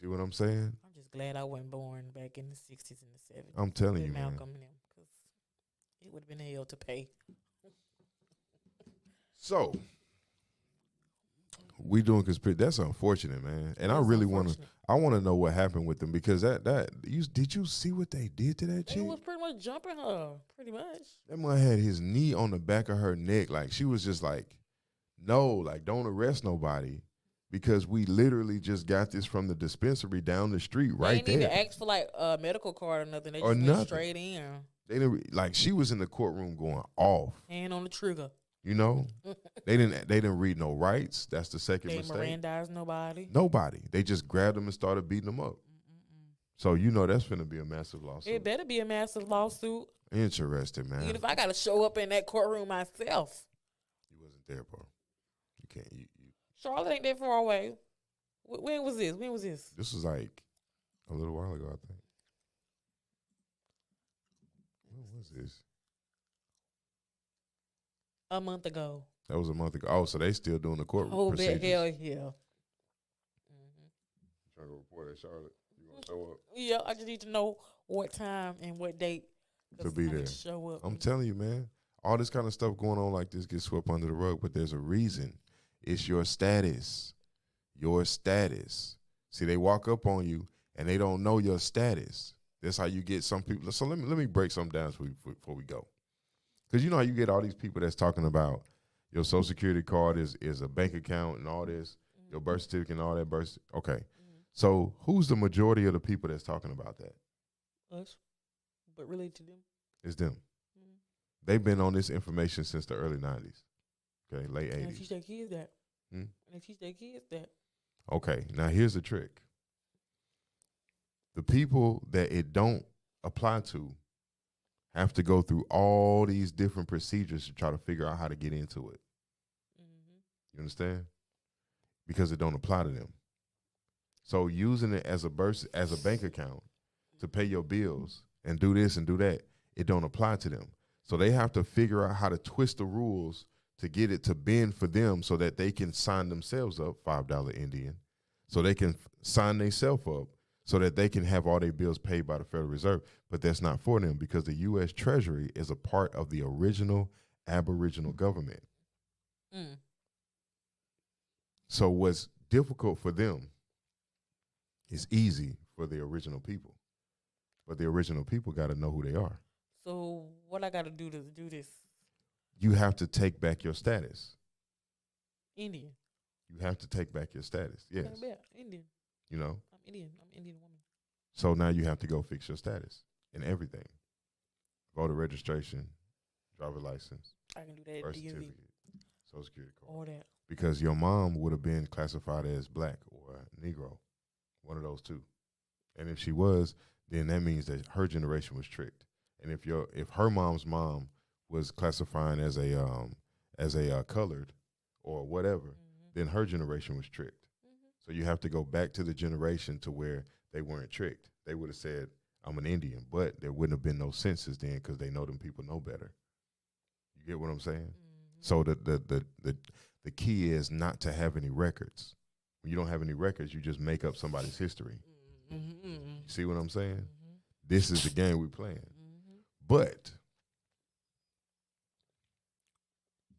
You See what I'm saying? I'm just glad I wasn't born back in the 60s and the 70s. I'm telling with you, man. Malcolm and them, because it would have been hell to pay. So we doing conspiracy. That's unfortunate, man. And I It's really want to. unfortunate. I want to know what happened with them because did you see what they did to that They chick? was pretty much jumping her, pretty much. That man had his knee on the back of her neck, like she was just like, no, like don't arrest nobody, because we literally just got this from the dispensary down the street right They didn't there. even ask for like a medical card or nothing. They Or just nothing. went straight in, They didn't like she was in the courtroom going off. hand on the trigger. You know, they didn't read no rights. That's the second They mistake. Mirandized nobody. Nobody. They just grabbed them and started beating them up. So you know that's gonna be a massive lawsuit. It better be a massive lawsuit. Interesting, man. Even if I got to show up in that courtroom myself. You wasn't there, bro. You can't. You. Charlotte ain't that far away. When was this? This was like a little while ago, I think. When was this? A month ago. That was a month ago. Oh, so they still doing the court Oh, procedures. bet hell yeah. Trying to report at Charlotte. You gonna show up? Yeah, I just need to know what time and what date To be I need there. to show up. I'm telling you, man. All this kind of stuff going on like this gets swept under the rug, but there's a reason. It's your status. Your status. See, they walk up on you and they don't know your status. That's how you get some people. So let me break something down before we go. Because you know how you get all these people that's talking about your social security card is a bank account and all this, your birth certificate and all that birth. Okay. So who's the majority of the people that's talking about that? Us. But really to them. It's them. They've been on this information since the early 90s. Okay, late And 80s. teach their kids that. Hmm? And they teach their kids that. Okay, now here's the trick. The people that it don't apply to have to go through all these different procedures to try to figure out how to get into it. You understand? Because it don't apply to them. So using it as a bank account to pay your bills and do this and do that, it don't apply to them. So they have to figure out how to twist the rules to get it to bend for them so that they can sign themselves up, $5 Indian, so they can sign themselves up so that they can have all their bills paid by the Federal Reserve. But that's not for them because the U.S. Treasury is a part of the original Aboriginal government. So what's difficult for them is easy for the original people. But the original people got to know who they are. So what I got to do to do this? You have to take back your status. Indian. You have to take back your status. Yes. Yeah, Indian. You know? I'm Indian. I'm an Indian woman. So now you have to go fix your status in everything. Voter registration, driver license, I can do that. birth DMV. certificate, social security card. All that. Because your mom would have been classified as black or Negro, one of those two. And if she was, then that means that her generation was tricked. And if her mom's mom was classifying as a colored or whatever, then her generation was tricked. So you have to go back to the generation to where they weren't tricked. They would have said, I'm an Indian, but there wouldn't have been no census then because they know them people know better. You get what I'm saying? So the key is not to have any records. When you don't have any records, you just make up somebody's history. You see what I'm saying? This is the game we're playing. But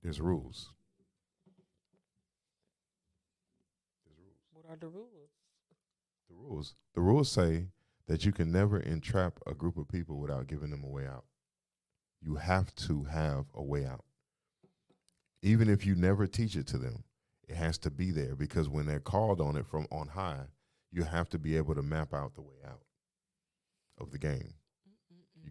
there's rules. What are the rules? The rules say that you can never entrap a group of people without giving them a way out. You have to have a way out. Even if you never teach it to them, it has to be there because when they're called on it from on high, you have to be able to map out the way out of the game. You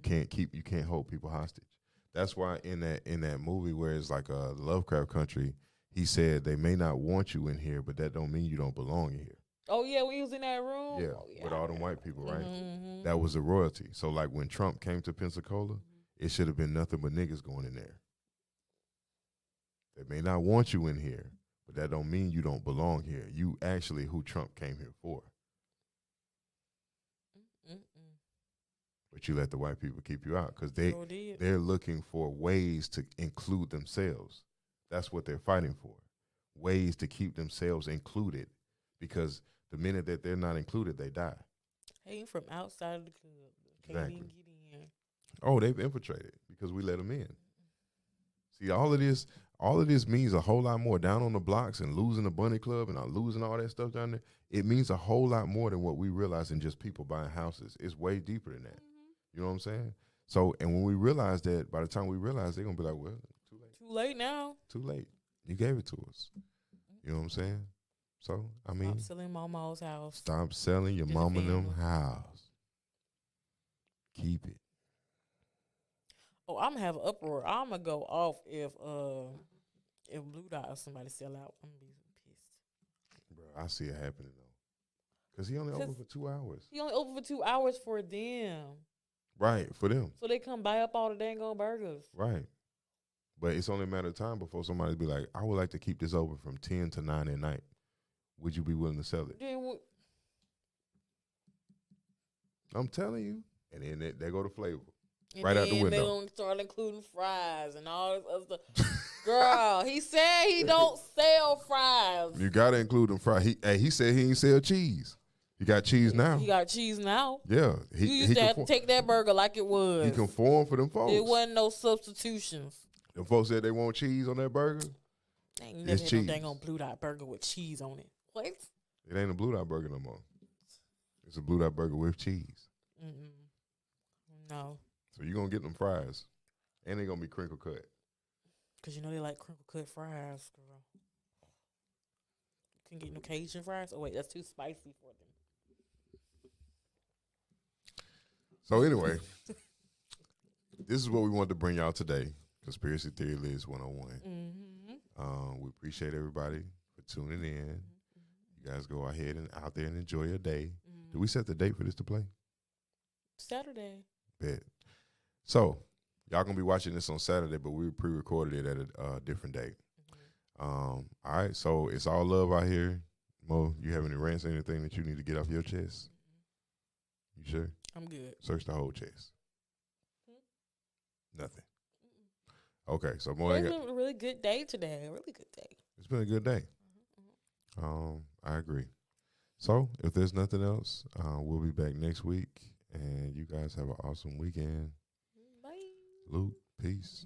can't hold people hostage. That's why in that movie where it's like a Lovecraft Country, he said they may not want you in here, but that don't mean you don't belong in here. Oh yeah, we was in that room. Yeah, Oh, yeah. with all them white people, right? That was the royalty. So like when Trump came to Pensacola, it should have been nothing but niggas going in there. They may not want you in here, but that don't mean you don't belong here. You actually who Trump came here for. But you let the white people keep you out because they're looking for ways to include themselves. That's what they're fighting for, ways to keep themselves included because the minute that they're not included, they die. Hating from outside of the club. Can't Exactly. even get in. Oh, they've infiltrated because we let them in. See, all of this means a whole lot more down on the blocks and losing the Bunny Club and losing all that stuff down there. It means a whole lot more than what we realize than just people buying houses. It's way deeper than that. You know what I'm saying? So, and when we realize that, by the time we realize, they're going to be like, well, too late. Too late now. Too late. You gave it to us. You know what I'm saying? So, I mean. Stop selling Mama's house. Stop selling your To the mama and them family. house. Keep it. Oh, I'm gonna have an uproar. I'm gonna go off if Blue Dot or somebody sell out. I'm gonna be pissed. Bro, I see it happening, though. Because he only open for 2 hours. He only open for 2 hours for them. Right, for them. So they come buy up all the dang on burgers. Right. But it's only a matter of time before somebody be like, I would like to keep this open from 10 to 9 at night. Would you be willing to sell it? Then I'm telling you. And then they go to flavor. and Right out the then window. They gonna start including fries and all this other stuff. Girl, he said he don't sell fries. You got to include them fries. He said he ain't sell cheese. He got cheese now. He got cheese now. Yeah. You used to have to take that burger like it was. He conformed for them folks. It wasn't no substitutions. Them folks said they want cheese on that burger. They ain't never It's had cheese. no dang on Blue Dot burger with cheese on it. What? It ain't a Blue Dot burger no more. It's a Blue Dot burger with cheese. No. So you're going to get them fries. And they're going to be crinkle cut. Because you know they like crinkle cut fries, girl. You can get no Cajun fries. Oh, wait, that's too spicy for them. So anyway, this is what we wanted to bring y'all today. Conspiracy Theory Liz 101. We appreciate everybody for tuning in. You guys go ahead and out there and enjoy your day. Do we set the date for this to play? Saturday. Bet. So y'all gonna be watching this on Saturday, but we pre-recorded it at a different date. All right, so it's all love out here. Mo, you have any rants, anything that you need to get off your chest? You sure? I'm good. Search the whole chest. Nothing. Okay, so Mo, It's been a really good day today. A really good day. it's been a good day. I agree. So if there's nothing else, we'll be back next week, and you guys have an awesome weekend. Bye. Luke, peace.